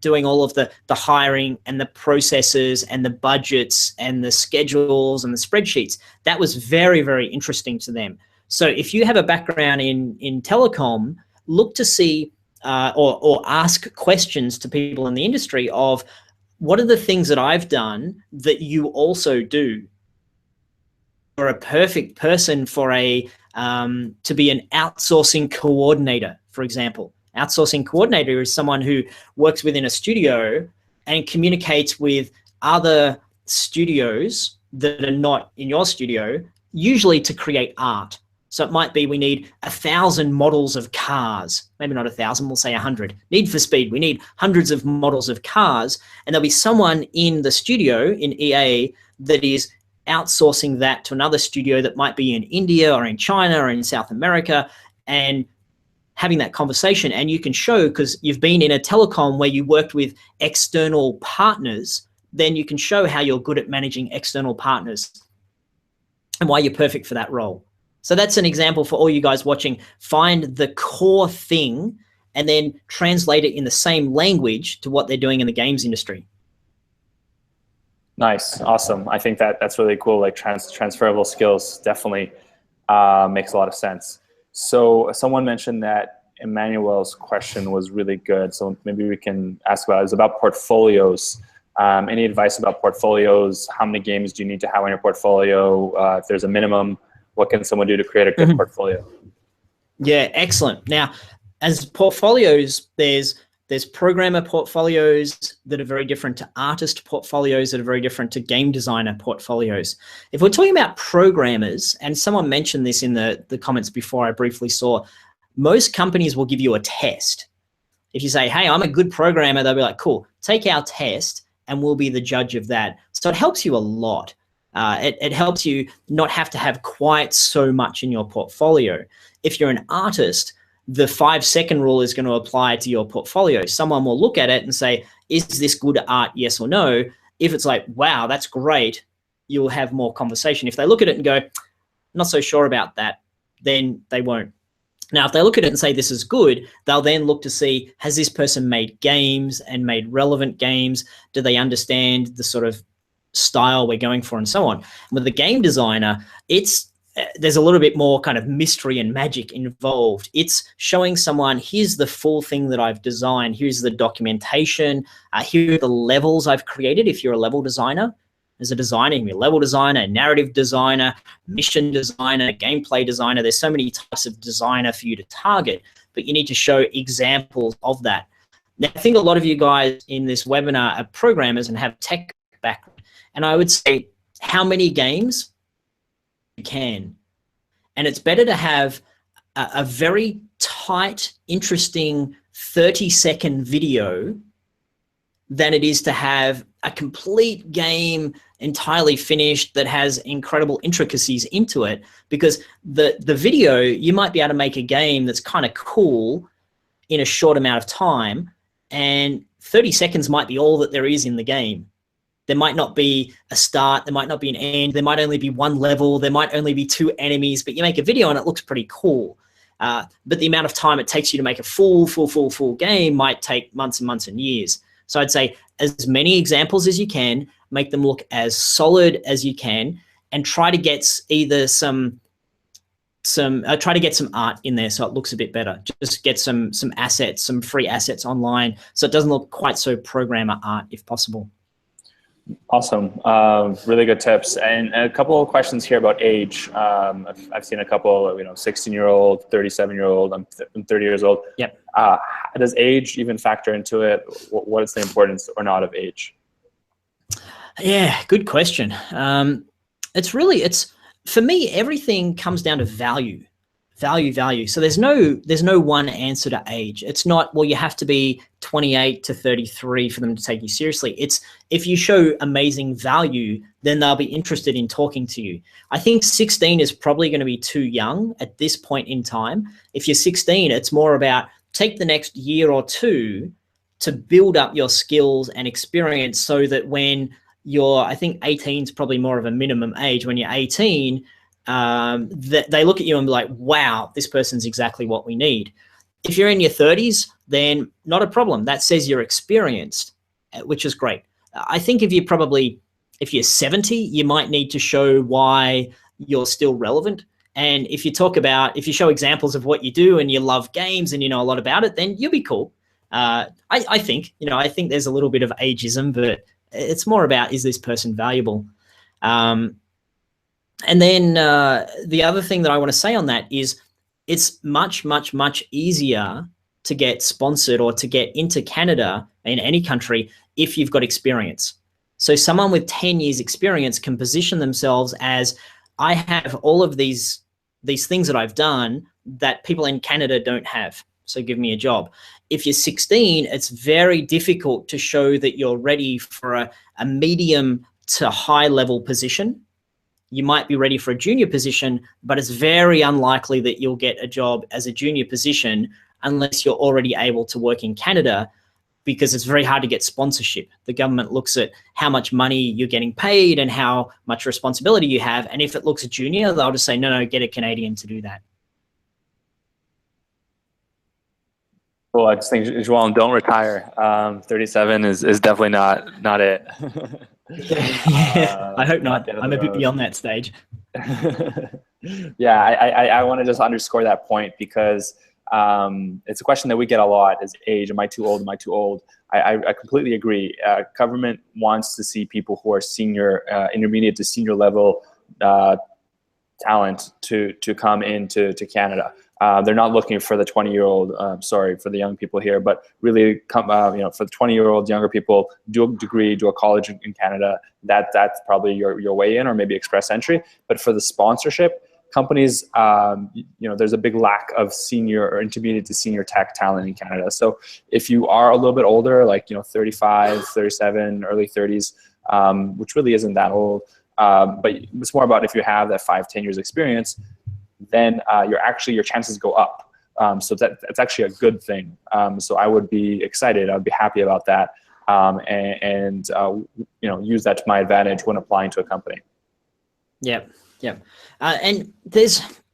doing all of the hiring and the processes and the budgets and the schedules and the spreadsheets. That was very, very interesting to them. So if you have a background in telecom, look to see or ask questions to people in the industry of, what are the things that I've done that you also do? You're a perfect person for to be an outsourcing coordinator, for example. Outsourcing coordinator is someone who works within a studio and communicates with other studios that are not in your studio, usually to create art. So it might be, we need 1,000 models of cars, maybe not 1,000, we'll say 100. Need for Speed, we need hundreds of models of cars, and there'll be someone in the studio in EA that is outsourcing that to another studio that might be in India or in China or in South America, and having that conversation. And you can show, because you've been in a telecom where you worked with external partners, then you can show how you're good at managing external partners and why you're perfect for that role. So that's an example for all you guys watching. Find the core thing and then translate it in the same language to what they're doing in the games industry. Nice, awesome. I think that's really cool. Like transferable skills definitely makes a lot of sense. So someone mentioned that Emmanuel's question was really good. So maybe we can ask about it. It's about portfolios. Any advice about portfolios? How many games do you need to have on your portfolio? If there's a minimum, what can someone do to create a good portfolio? Yeah, excellent. Now, as portfolios, there's programmer portfolios that are very different to artist portfolios that are very different to game designer portfolios. If we're talking about programmers, and someone mentioned this in the comments before I briefly saw, most companies will give you a test. If you say, hey, I'm a good programmer, they'll be like, cool, take our test and we'll be the judge of that. So it helps you a lot. It helps you not have to have quite so much in your portfolio. If you're an artist, the 5-second rule is going to apply to your portfolio. Someone will look at it and say, is this good art, yes or no? If it's like, wow, that's great, you'll have more conversation. If they look at it and go, not so sure about that, then they won't. Now, if they look at it and say this is good, they'll then look to see, has this person made games and made relevant games? Do they understand the sort of style we're going for and so on? And with the game designer, there's a little bit more kind of mystery and magic involved. It's showing someone, here's the full thing that I've designed. Here's the documentation. Here are the levels I've created. If you're a level designer, as a designer, you can be a level designer, narrative designer, mission designer, gameplay designer. There's so many types of designer for you to target, but you need to show examples of that. Now, I think a lot of you guys in this webinar are programmers and have tech background. And I would say, how many games you can? And it's better to have a very tight, interesting 30-second video than it is to have a complete game entirely finished that has incredible intricacies into it. Because the video, you might be able to make a game that's kind of cool in a short amount of time, and 30 seconds might be all that there is in the game. There might not be a start, there might not be an end, there might only be one level, there might only be 2 enemies, but you make a video and it looks pretty cool. But the amount of time it takes you to make a full game might take months and months and years. So I'd say as many examples as you can, make them look as solid as you can, and try to get either try to get some art in there so it looks a bit better. Just get some assets, some free assets online, so it doesn't look quite so programmer art if possible. Awesome. Really good tips. And a couple of questions here about age. I've seen a couple, 16-year-old, 37-year-old, I'm 30 years old. Yep. Does age even factor into it? What is the importance or not of age? Yeah, good question. For me, everything comes down to value. Value. So there's no one answer to age. It's not, well, you have to be 28 to 33 for them to take you seriously. It's, if you show amazing value, then they'll be interested in talking to you. I think 16 is probably going to be too young at this point in time. If you're 16, it's more about take the next year or two to build up your skills and experience, so that when you're, I think 18 is probably more of a minimum age. When you're 18, they look at you and be like, wow, this person's exactly what we need. If you're in your 30s, then not a problem. That says you're experienced, which is great. I think if you're 70, you might need to show why you're still relevant. And if you show examples of what you do and you love games and you know a lot about it, then you'll be cool. I think there's a little bit of ageism, but it's more about, is this person valuable? And then the other thing that I want to say on that is, it's much, much, much easier to get sponsored or to get into Canada in any country if you've got experience. So someone with 10 years experience can position themselves as, I have all of these things that I've done that people in Canada don't have, so give me a job. If you're 16, it's very difficult to show that you're ready for a medium to high level position. You might be ready for a junior position, but it's very unlikely that you'll get a job as a junior position unless you're already able to work in Canada, because it's very hard to get sponsorship. The government looks at how much money you're getting paid and how much responsibility you have. And if it looks junior, they'll just say, no, get a Canadian to do that. Well, I just think, Joel, don't retire. 37 is definitely not it. Yeah, I hope not. I'm a bit beyond that stage. Yeah, I want to just underscore that point, because it's a question that we get a lot, is age. Am I too old? Am I too old? I completely agree. Government wants to see people who are senior, intermediate to senior level talent to come into Canada. They're not looking for the 20-year-old, sorry for the young people here, but really come, for the 20-year-old younger people, do a degree, do a college in Canada. That's probably your way in, or maybe express entry. But for the sponsorship, companies, there's a big lack of senior or intermediate to senior tech talent in Canada. So if you are a little bit older, like 35, 37, early 30s, which really isn't that old, but it's more about if you have that 5-10 years experience, then your chances go up. So that's actually a good thing. So I would be excited. I'd be happy about that, and use that to my advantage when applying to a company. Yeah. And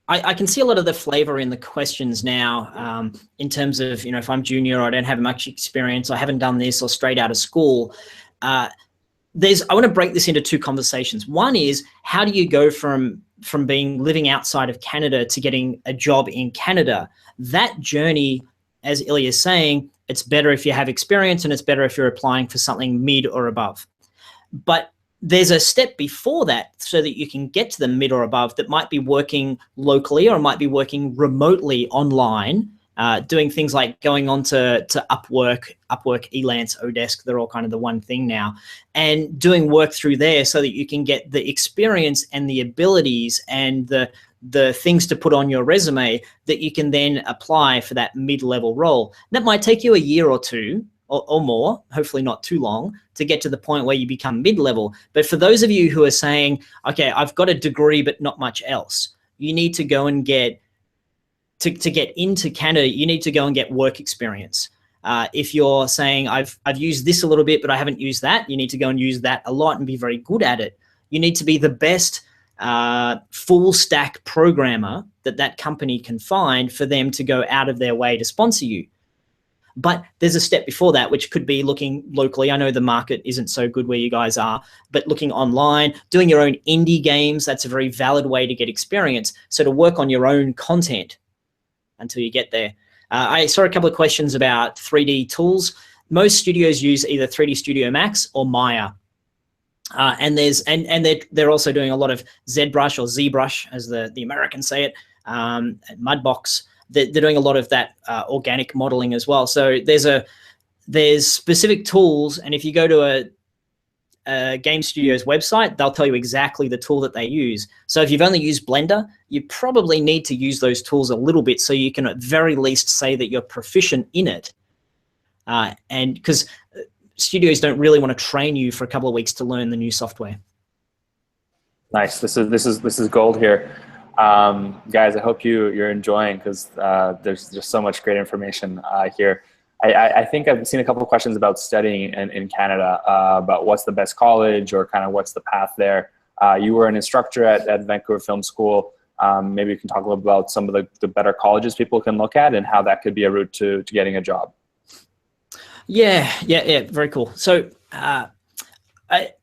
I can see a lot of the flavor in the questions now, in terms of, if I'm junior, or I don't have much experience, I haven't done this, or straight out of school. I want to break this into two conversations. One is, how do you go from living outside of Canada to getting a job in Canada? That journey, as Ilya is saying, it's better if you have experience, and it's better if you're applying for something mid or above. But there's a step before that, so that you can get to the mid or above, that might be working locally, or might be working remotely online, doing things like going on to Upwork, Elance, Odesk. They're all kind of the one thing now, and doing work through there, so that you can get the experience and the abilities and the things to put on your resume that you can then apply for that mid-level role. That might take you a year or two or more, hopefully not too long, to get to the point where you become mid-level. But for those of you who are saying, okay, I've got a degree but not much else, you need to go and get to get into Canada, you need to go and get work experience. If you're saying, I've used this a little bit, but I haven't used that, you need to go and use that a lot and be very good at it. You need to be the best full stack programmer that company can find for them to go out of their way to sponsor you. But there's a step before that, which could be looking locally. I know the market isn't so good where you guys are, but looking online, doing your own indie games, that's a very valid way to get experience. So to work on your own content until you get there. I saw a couple of questions about 3D tools. Most studios use either 3D Studio Max or Maya. And they're also doing a lot of ZBrush, or ZBrush, as the Americans say it, Mudbox. They're doing a lot of that organic modeling as well. So there's specific tools, and if you go to a game studio's website, they'll tell you exactly the tool that they use. So if you've only used Blender, you probably need to use those tools a little bit so you can at very least say that you're proficient in it. And because studios don't really want to train you for a couple of weeks to learn the new software. Nice. This is gold here. Guys, I hope you're enjoying, because there's just so much great information here. I think I've seen a couple of questions about studying in Canada, about what's the best college or kind of what's the path there. You were an instructor at Vancouver Film School. Maybe you can talk a little about some of the better colleges people can look at and how that could be a route to getting a job. Yeah, very cool. So I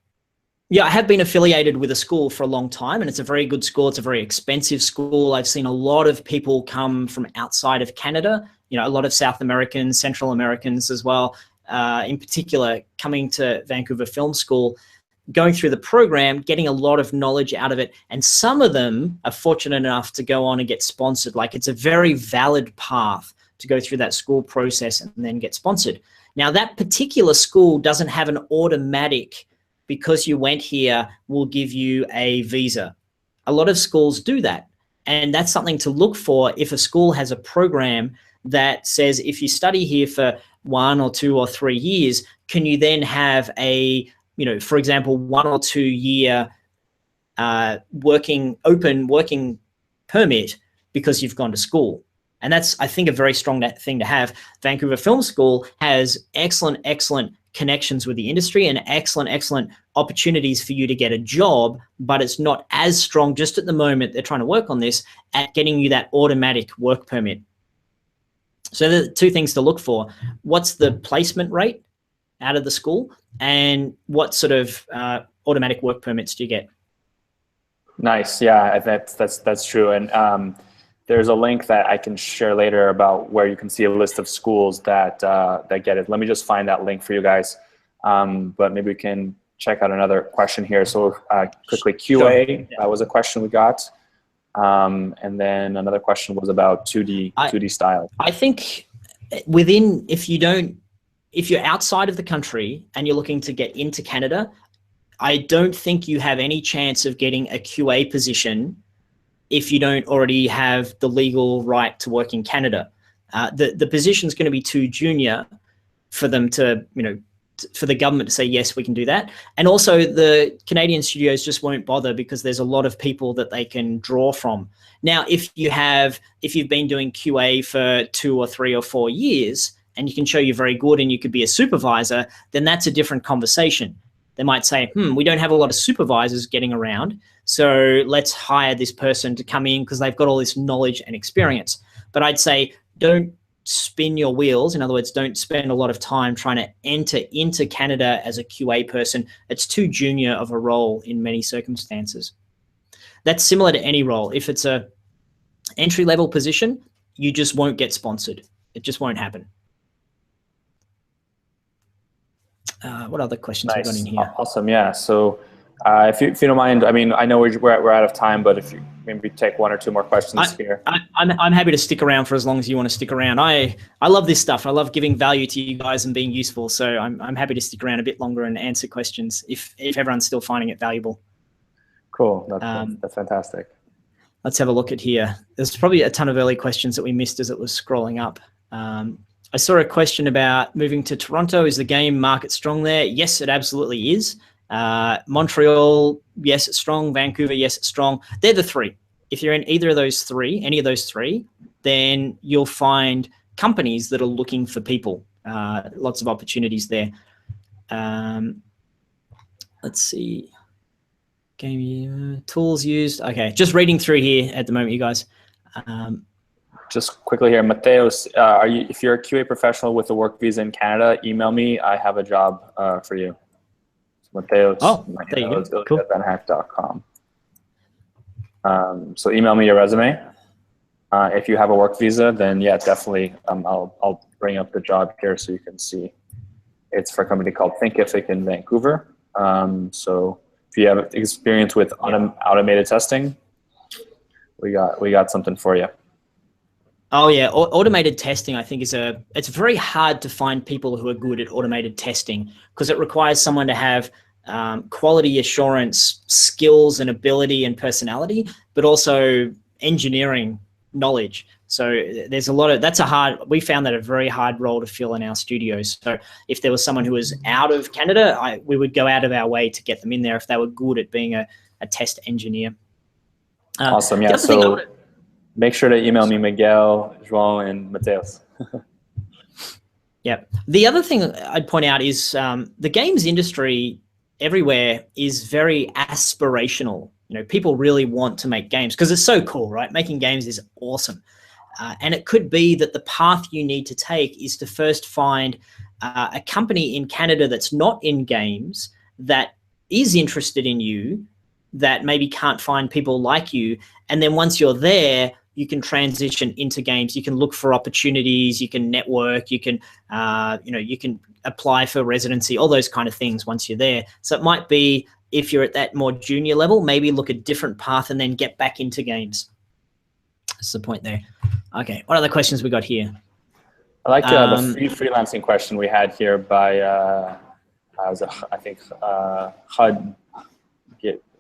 have been affiliated with a school for a long time, and it's a very good school. It's a very expensive school. I've seen a lot of people come from outside of Canada, a lot of South Americans, Central Americans as well, in particular, coming to Vancouver Film School, going through the program, getting a lot of knowledge out of it. And some of them are fortunate enough to go on and get sponsored. Like, it's a very valid path to go through that school process and then get sponsored. Now, that particular school doesn't have an automatic, because you went here, we'll give you a visa. A lot of schools do that. And that's something to look for if a school has a program that says, if you study here for 1 or 2 or 3 years, can you then have a, for example, 1 or 2 year open working permit because you've gone to school. And that's, I think, a very strong thing to have. Vancouver Film School has excellent connections with the industry and excellent opportunities for you to get a job, but it's not as strong just at the moment. They're trying to work on this at getting you that automatic work permit. So there are 2 things to look for. What's the placement rate out of the school, and what sort of automatic work permits do you get? Nice. Yeah, that's true. And there's a link that I can share later about where you can see a list of schools that get it. Let me just find that link for you guys. But maybe we can check out another question here. So quickly, QA was a question we got. And then another question was about 2D style. I think if you're outside of the country and you're looking to get into Canada, I don't think you have any chance of getting a QA position if you don't already have the legal right to work in Canada. The position's going to be too junior for them to, for the government to say, yes, we can do that. And also the Canadian studios just won't bother because there's a lot of people that they can draw from. Now, if you've been doing QA for 2 or 3 or 4 years and you can show you're very good and you could be a supervisor, then that's a different conversation. They might say, we don't have a lot of supervisors getting around, so let's hire this person to come in because they've got all this knowledge and experience. But I'd say don't spin your wheels. In other words, don't spend a lot of time trying to enter into Canada as a QA person. It's too junior of a role in many circumstances. That's similar to any role. If it's a entry-level position, you just won't get sponsored. It just won't happen. What other questions have we got in here? Awesome. Yeah. So if you don't mind, I mean, I know we're out of time, but if you maybe take 1 or 2 more questions here. I'm happy to stick around for as long as you want to stick around. I love this stuff. I love giving value to you guys and being useful. So I'm happy to stick around a bit longer and answer questions if everyone's still finding it valuable. Cool. That's fantastic. Let's have a look at here. There's probably a ton of early questions that we missed as it was scrolling up. I saw a question about moving to Toronto. Is the game market strong there? Yes, it absolutely is. Montreal, yes, it's strong. Vancouver, yes, it's strong. They're the 3. If you're in any of those 3, then you'll find companies that are looking for people. Lots of opportunities there. Let's see. Game tools used. Okay, just reading through here at the moment, you guys. Just quickly here, Mateos, if you're a QA professional with a work visa in Canada, email me. I have a job for you. So Mateos, there you go. Cool. VanHack.com. So email me your resume. If you have a work visa, then yeah, definitely. I'll bring up the job here so you can see. It's for a company called Thinkific in Vancouver. So if you have experience with automated testing, we got something for you. Oh yeah, automated testing I think it's very hard to find people who are good at automated testing because it requires someone to have quality assurance skills and ability and personality, but also engineering knowledge. So there's a lot of, we found that a very hard role to fill in our studios. So if there was someone who was out of Canada, we would go out of our way to get them in there if they were good at being a test engineer. Awesome. Yeah. So make sure to email me, Miguel, João, and Mateus. Yeah. The other thing I'd point out is the games industry everywhere is very aspirational. You know, people really want to make games because it's so cool, right? Making games is awesome. And it could be that the path you need to take is to first find a company in Canada that's not in games that is interested in you, that maybe can't find people like you. And then once you're there, you can transition into games. You can look for opportunities. You can network. You can, you can apply for residency, all those kind of things once you're there. So it might be, if you're at that more junior level, maybe look a different path and then get back into games. That's the point there. Okay, what other questions we got here? I like the freelancing question we had here by, I think, HUD.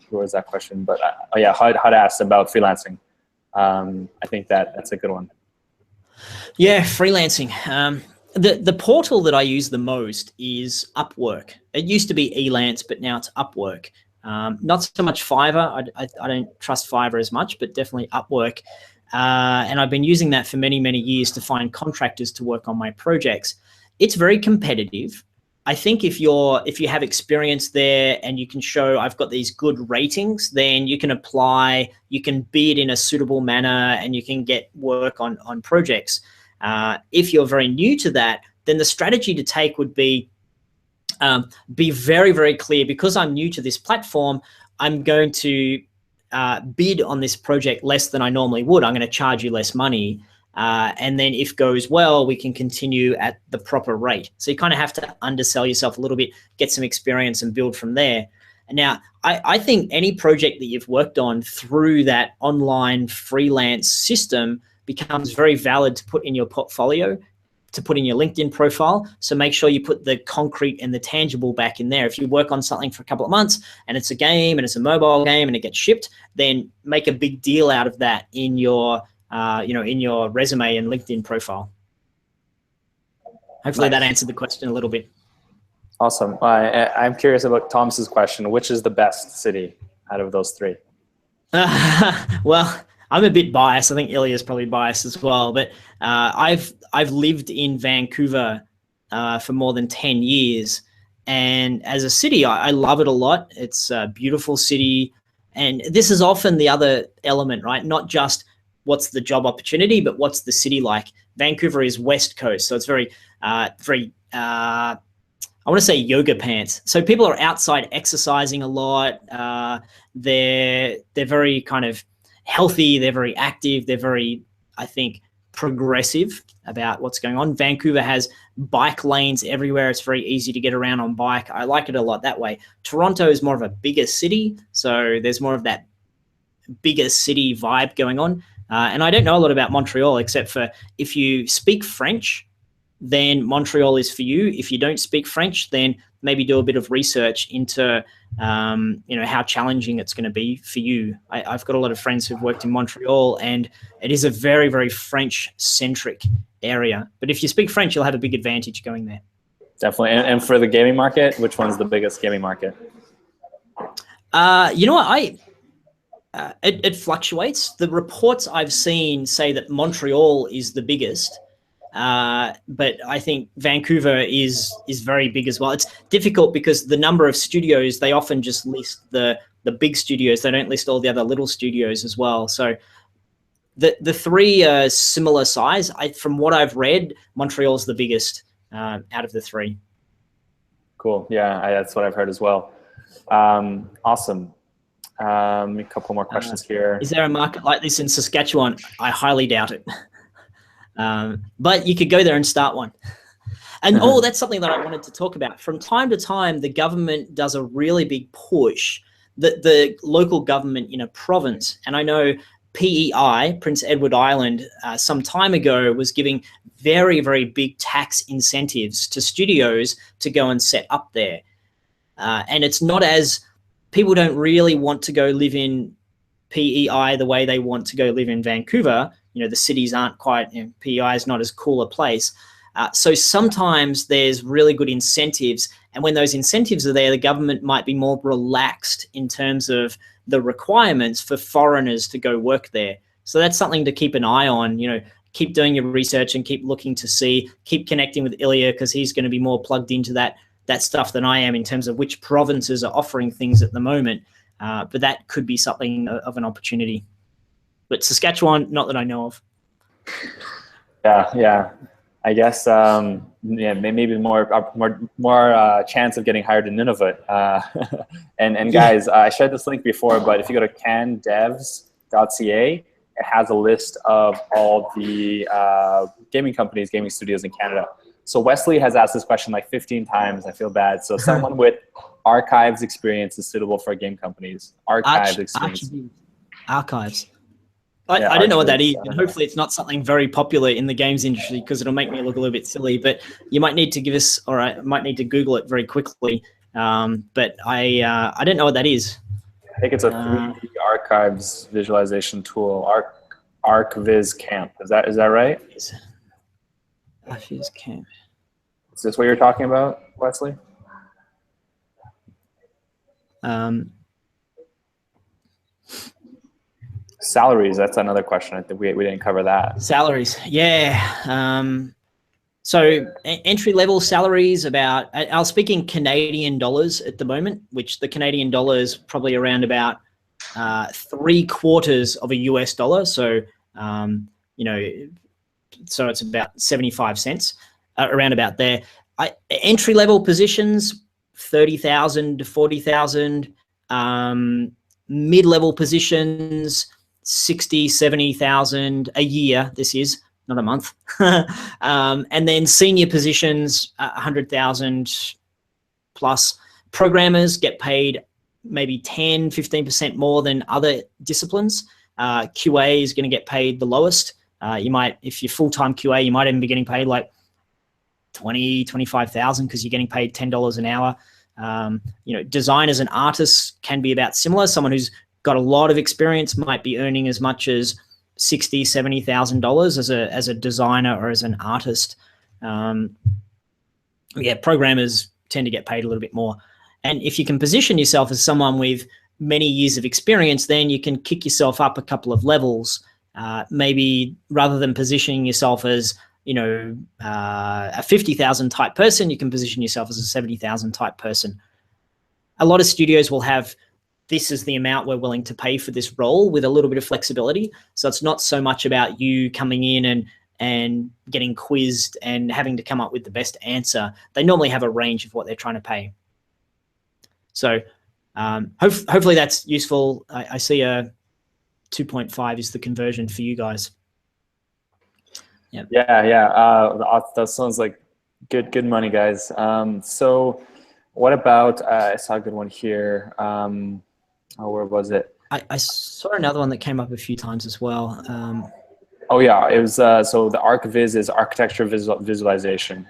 Who was that question? But HUD asked about freelancing. I think that's a good one. Yeah, freelancing. The portal that I use the most is Upwork. It used to be Elance, but now it's Upwork. Not so much Fiverr. I don't trust Fiverr as much, but definitely Upwork. And I've been using that for many, many years to find contractors to work on my projects. It's very competitive. I think if you have experience there and you can show I've got these good ratings, then you can apply, you can bid in a suitable manner, and you can get work on projects. If you're very new to that, then the strategy to take would be very, very clear. Because I'm new to this platform, I'm going to bid on this project less than I normally would. I'm going to charge you less money. And then if goes well, we can continue at the proper rate. So you kind of have to undersell yourself a little bit, get some experience and build from there. And now I think any project that you've worked on through that online freelance system becomes very valid to put in your portfolio, to put in your LinkedIn profile. So make sure you put the concrete and the tangible back in there. If you work on something for a couple of months and it's a game and it's a mobile game and it gets shipped, then make a big deal out of that in your in your resume and LinkedIn profile. Hopefully that answered the question a little bit. Awesome. I'm curious about Thomas's question. Which is the best city out of those three? Well, I'm a bit biased. I think Ilya's probably biased as well. But I've lived in Vancouver for more than 10 years. And as a city, I love it a lot. It's a beautiful city. And this is often the other element, right? Not just what's the job opportunity, but what's the city like? Vancouver is West Coast, so it's very, I want to say yoga pants. So people are outside exercising a lot. They're very kind of healthy. They're very active. They're very, I think, progressive about what's going on. Vancouver has bike lanes everywhere. It's very easy to get around on bike. I like it a lot that way. Toronto is more of a bigger city, so there's more of that bigger city vibe going on. And I don't know a lot about Montreal, except for if you speak French, then Montreal is for you. If you don't speak French, then maybe do a bit of research into, how challenging it's going to be for you. I've got a lot of friends who've worked in Montreal, and it is a very, very French-centric area. But if you speak French, you'll have a big advantage going there. Definitely. And for the gaming market, which one's the biggest gaming market? You know what? It fluctuates. The reports I've seen say that Montreal is the biggest, but I think Vancouver is very big as well. It's difficult because the number of studios, they often just list the big studios. They don't list all the other little studios as well. So the three are similar size. From what I've read, Montreal's the biggest out of the three. Cool. Yeah, that's what I've heard as well. Awesome. A couple more questions here. Is there a market like this in Saskatchewan? I highly doubt it. But you could go there and start one. And that's something that I wanted to talk about. From time to time, the government does a really big push, the local government in a province. And I know PEI, Prince Edward Island, some time ago was giving very, very big tax incentives to studios to go and set up there. And it's not as, people don't really want to go live in PEI the way they want to go live in Vancouver. You know, the cities aren't quite, you know, PEI is not as cool a place. So sometimes there's really good incentives. And when those incentives are there, the government might be more relaxed in terms of the requirements for foreigners to go work there. So that's something to keep an eye on. You know, keep doing your research and keep looking to see, keep connecting with Ilya, because he's going to be more plugged into that stuff than I am in terms of which provinces are offering things at the moment. But that could be something of an opportunity. But Saskatchewan, not that I know of. Yeah. I guess maybe more chance of getting hired in Nunavut. And guys, I shared this link before, but if you go to candevs.ca, it has a list of all the gaming companies, gaming studios in Canada. So Wesley has asked this question like 15 times. I feel bad. So someone with archives experience is suitable for game companies. Archives experience. Archives. I don't know what that is, and hopefully it's not something very popular in the games industry, because it'll make me look a little bit silly. But you might need to give us, or I might need to Google it very quickly. But I don't know what that is. I think it's a 3D archives visualization tool. ArcViz Camp. Is that right? ArcViz Camp. Is this what you're talking about, Wesley? Salaries, that's another question. I think we didn't cover that. Salaries, yeah. So entry-level salaries about, I'll speak in Canadian dollars at the moment, which the Canadian dollar is probably around about 3/4 of a US dollar. So, you know, so it's about 75 cents, around about there. Entry-level positions, 30,000 to 40,000. Mid-level positions, 60, 70,000 a year. This is not a month. And then senior positions, 100,000 plus. Programmers get paid maybe 10, 15% more than other disciplines. QA is going to get paid the lowest. You might, if you're full-time QA, you might even be getting paid like 20, 25,000 because you're getting paid $10 an hour. You know, designers and artists can be about similar. Someone who's got a lot of experience might be earning as much as $60,000, $70,000 as a designer or as an artist. Yeah, programmers tend to get paid a little bit more. And if you can position yourself as someone with many years of experience, then you can kick yourself up a couple of levels. Maybe rather than positioning yourself as, you know, a 50,000 type person, you can position yourself as a 70,000 type person. A lot of studios will have, this is the amount we're willing to pay for this role, with a little bit of flexibility. So it's not so much about you coming in and getting quizzed and having to come up with the best answer. They normally have a range of what they're trying to pay. So hopefully that's useful. I see a 2.5 is the conversion for you guys. Yep. Yeah. That sounds like good money, guys. So what about, I saw a good one here. Where was it? I saw another one that came up a few times as well. Oh yeah, it was, so the ArcViz is architecture visualization.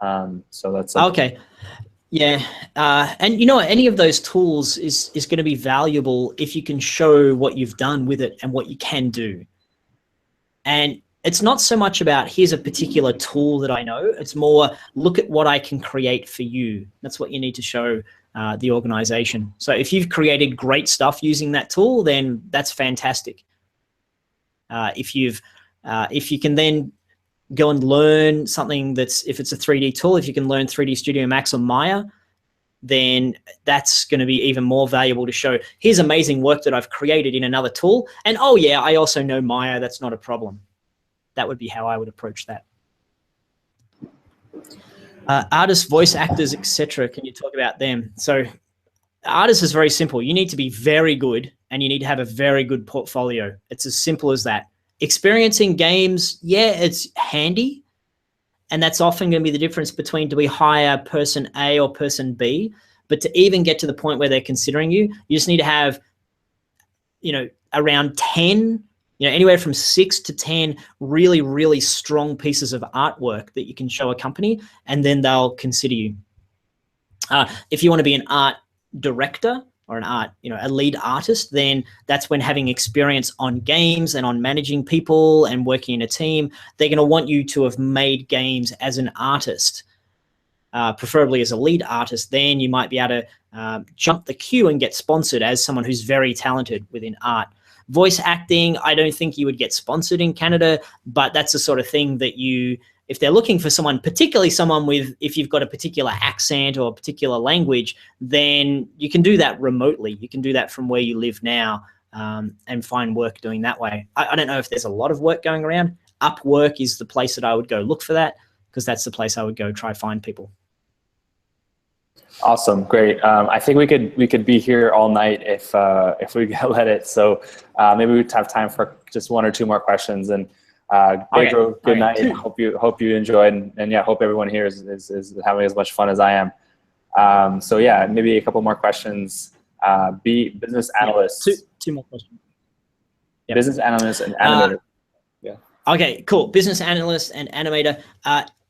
So that's okay. Yeah, and you know, any of those tools is going to be valuable if you can show what you've done with it and what you can do. And it's not so much about, here's a particular tool that I know. It's more, look at what I can create for you. That's what you need to show the organization. So if you've created great stuff using that tool, then that's fantastic. If you can then go and learn something that's, if it's a 3D tool, if you can learn 3D Studio Max or Maya, then that's going to be even more valuable to show, here's amazing work that I've created in another tool. And oh yeah, I also know Maya, that's not a problem. That would be how I would approach that. Artists, voice actors, etc. Can you talk about them? So artists is very simple. You need to be very good and you need to have a very good portfolio. It's as simple as that. Experience in games, yeah, it's handy. And that's often going to be the difference between, do we hire person A or person B? But to even get to the point where they're considering you, you just need to have, you know, around 10, you know, anywhere from 6 to 10 really, really strong pieces of artwork that you can show a company, and then they'll consider you. If you want to be an art director or a lead artist, then that's when having experience on games and on managing people and working in a team, they're going to want you to have made games as an artist, preferably as a lead artist. Then you might be able to jump the queue and get sponsored as someone who's very talented within art. Voice acting, I don't think you would get sponsored in Canada, but that's the sort of thing that if they're looking for someone, particularly someone if you've got a particular accent or a particular language, then you can do that remotely. You can do that from where you live now, and find work doing that way. I don't know if there's a lot of work going around. Upwork is the place that I would go look for that, because that's the place I would go try find people. Awesome, great. I think we could be here all night if we let it. So maybe we'd have time for just one or two more questions. And Pedro, good night. Hope you enjoyed, and yeah, hope everyone here is having as much fun as I am. So yeah, maybe a couple more questions. Business analyst. Two more questions. Yep. Business analyst and animator. Yeah. Okay, cool. Business analyst and animator.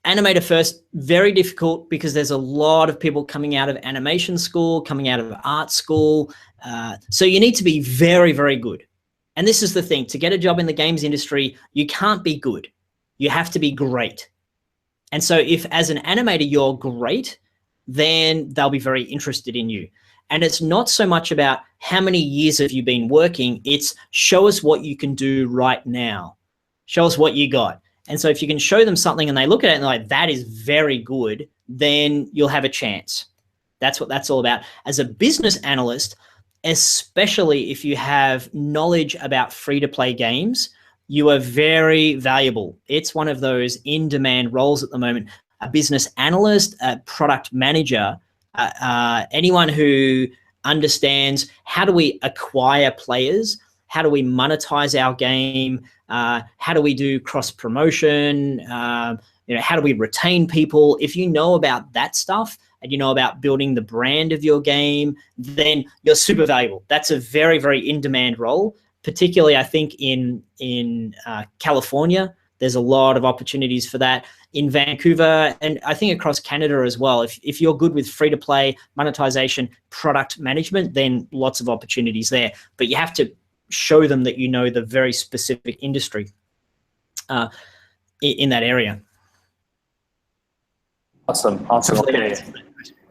Animator first, very difficult because there's a lot of people coming out of animation school, coming out of art school. So you need to be very, very good. And this is the thing, to get a job in the games industry, you can't be good. You have to be great. And so if as an animator you're great, then they'll be very interested in you. And it's not so much about how many years have you been working, it's show us what you can do right now. Show us what you got. And so if you can show them something and they look at it and they're like, that is very good, then you'll have a chance. That's what that's all about. As a business analyst, especially if you have knowledge about free-to-play games, you are very valuable. It's one of those in-demand roles at the moment. A business analyst, a product manager, anyone who understands how do we acquire players, how do we monetize our game, how do we do cross-promotion, how do we retain people? If you know about that stuff and you know about building the brand of your game, then you're super valuable. That's a very, very in-demand role, particularly I think in California. There's a lot of opportunities for that. In Vancouver, and I think across Canada as well. If you're good with free-to-play, monetization, product management, then lots of opportunities there. But you have to show them that you know the very specific industry in that area. Awesome. Okay.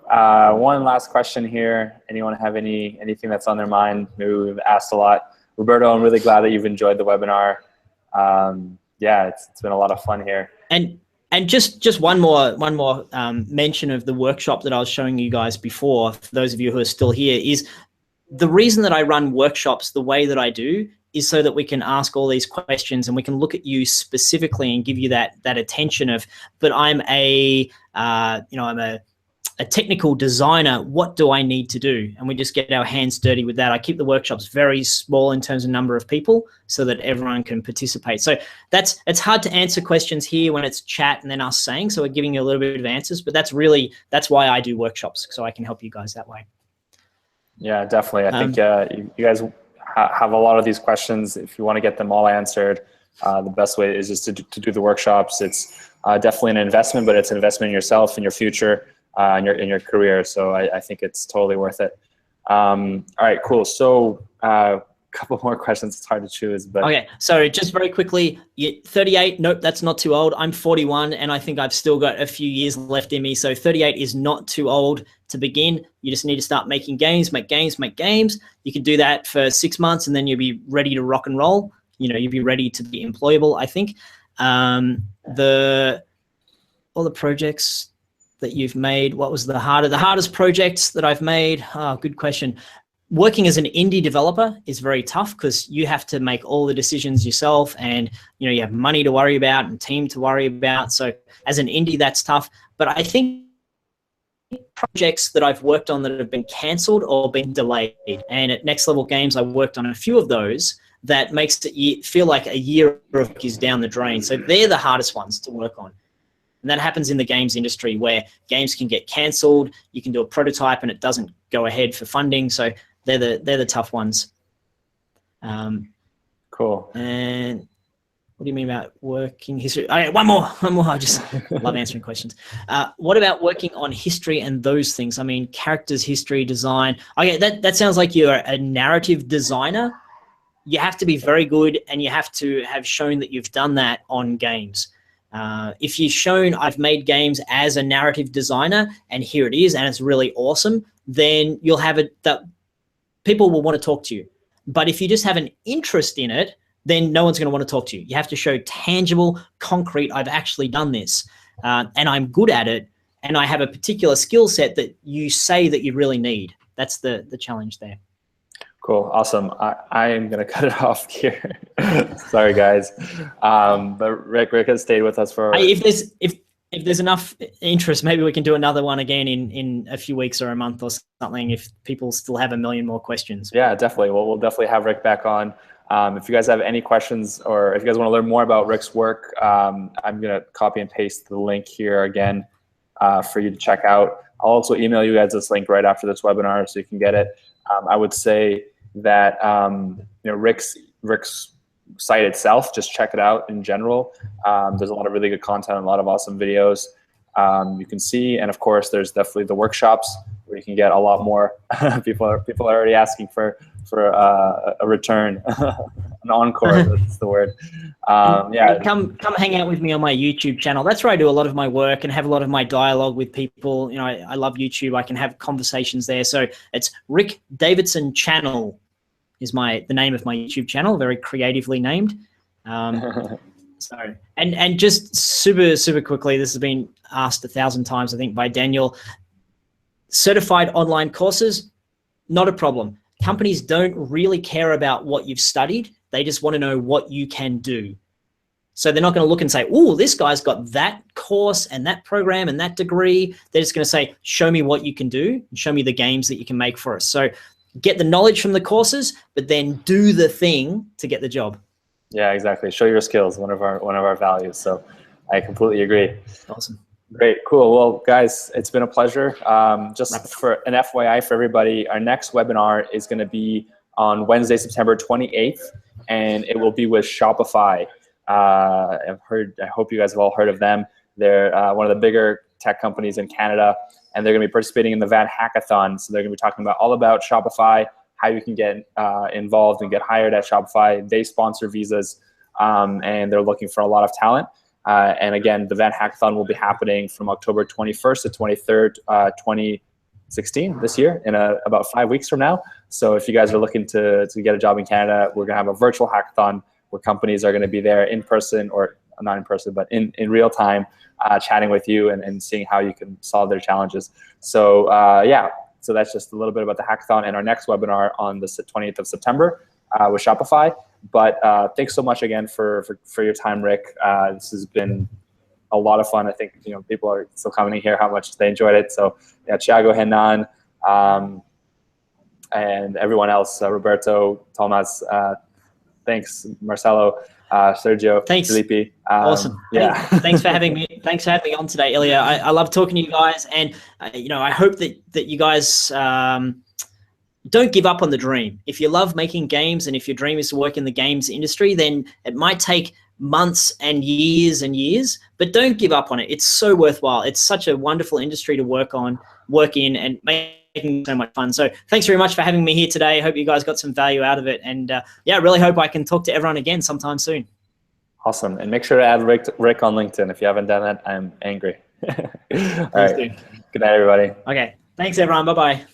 One last question here. Anyone have anything that's on their mind? Maybe we've asked a lot. Roberto, I'm really glad that you've enjoyed the webinar. Yeah, it's been a lot of fun here. And just one more mention of the workshop that I was showing you guys before, for those of you who are still here, is the reason that I run workshops the way that I do is so that we can ask all these questions and we can look at you specifically and give you that attention of, but I'm I'm a technical designer, what do I need to do? And we just get our hands dirty with that. I keep the workshops very small in terms of number of people so that everyone can participate. So it's hard to answer questions here when it's chat and then us saying, so we're giving you a little bit of answers, but that's why I do workshops, so I can help you guys that way. Yeah, definitely. I think you guys have a lot of these questions. If you want to get them all answered, the best way is just to do the workshops. It's definitely an investment, but it's an investment in yourself, in your future, in your career. So I think it's totally worth it. All right, cool. So a couple more questions. It's hard to choose, but okay. So just very quickly, 38. Nope, that's not too old. I'm 41, and I think I've still got a few years left in me. So 38 is not too old to begin. You just need to start making games, make games. You can do that for 6 months, and then you'll be ready to rock and roll. You'll be ready to be employable. I think all the projects that you've made. What was the hardest projects that I've made? Oh, good question. Working as an indie developer is very tough because you have to make all the decisions yourself, and you have money to worry about and team to worry about. So as an indie, that's tough. But I think projects that I've worked on that have been cancelled or been delayed, and at Next Level Games, I worked on a few of those that makes it feel like a year of work is down the drain. So they're the hardest ones to work on. And that happens in the games industry where games can get cancelled. You can do a prototype and it doesn't go ahead for funding. So they're the tough ones. Cool. And What do you mean about working history? Okay, one more. I just love answering questions. What about working on history and those things? I mean, characters, history, design. Okay, that sounds like you're a narrative designer. You have to be very good, and you have to have shown that you've done that on games. If you've shown I've made games as a narrative designer, and here it is, and it's really awesome, then you'll have it that people will want to talk to you. But if you just have an interest in it, then no one's going to want to talk to you. You have to show tangible, concrete, I've actually done this, and I'm good at it, and I have a particular skill set that you say that you really need. That's the challenge there. Cool, awesome. I am gonna cut it off here. Sorry, guys. But Rick has stayed with us for. If there's enough interest, maybe we can do another one again in a few weeks or a month or something. If people still have a million more questions. Yeah, definitely. Well, we'll definitely have Rick back on. If you guys have any questions, or if you guys want to learn more about Rick's work, I'm gonna copy and paste the link here again for you to check out. I'll also email you guys this link right after this webinar so you can get it. I would say that Rick's site itself, just check it out in general. There's a lot of really good content and a lot of awesome videos you can see, and of course there's definitely the workshops where you can get a lot more. people are already asking for a return, an encore. That's the word. Yeah, come hang out with me on my YouTube channel. That's where I do a lot of my work and have a lot of my dialogue with people. I love YouTube. I can have conversations there. So it's Rick Davidson Channel is the name of my YouTube channel, very creatively named. So and just super quickly, this has been asked 1,000 times, I think, by Daniel. Certified online courses, not a problem. Companies don't really care about what you've studied. They just want to know what you can do. So they're not going to look and say, oh, this guy's got that course and that program and that degree. They're just going to say, show me what you can do and show me the games that you can make for us. So get the knowledge from the courses, but then do the thing to get the job. Yeah, exactly. Show your skills, one of our values. So I completely agree. Awesome. Great, cool. Well, guys, it's been a pleasure. Just for an FYI for everybody, our next webinar is going to be on Wednesday, September 28th, and it will be with Shopify. I hope you guys have all heard of them. They're one of the bigger tech companies in Canada, and they're going to be participating in the VanHackathon. So they're going to be talking all about Shopify, how you can get involved and get hired at Shopify. They sponsor visas, and they're looking for a lot of talent. And again, the VanHackathon will be happening from October 21st to 23rd, 2016, this year, in about 5 weeks from now. So if you guys are looking to get a job in Canada, we're going to have a virtual hackathon where companies are going to be there in person, or not in person, but in real time, chatting with you and seeing how you can solve their challenges. So yeah, so that's just a little bit about the hackathon and our next webinar on the 20th of September with Shopify. But thanks so much again for your time, Rick. This has been a lot of fun. I think people are still commenting here how much they enjoyed it. So yeah, Thiago, Henan, and everyone else, Roberto, Thomas, thanks, Marcelo, Sergio, thanks, Felipe. Awesome. Yeah, thanks for having me. Thanks for having me on today, Ilya. I love talking to you guys, and I hope that you guys don't give up on the dream. If you love making games, and if your dream is to work in the games industry, then it might take months and years, but don't give up on it. It's so worthwhile. It's such a wonderful industry to work in, and making so much fun. So thanks very much for having me here today. I hope you guys got some value out of it. And yeah, I really hope I can talk to everyone again sometime soon. Awesome. And make sure to add Rick on LinkedIn. If you haven't done that, I'm angry. All right. Good night, everybody. Okay. Thanks, everyone. Bye-bye.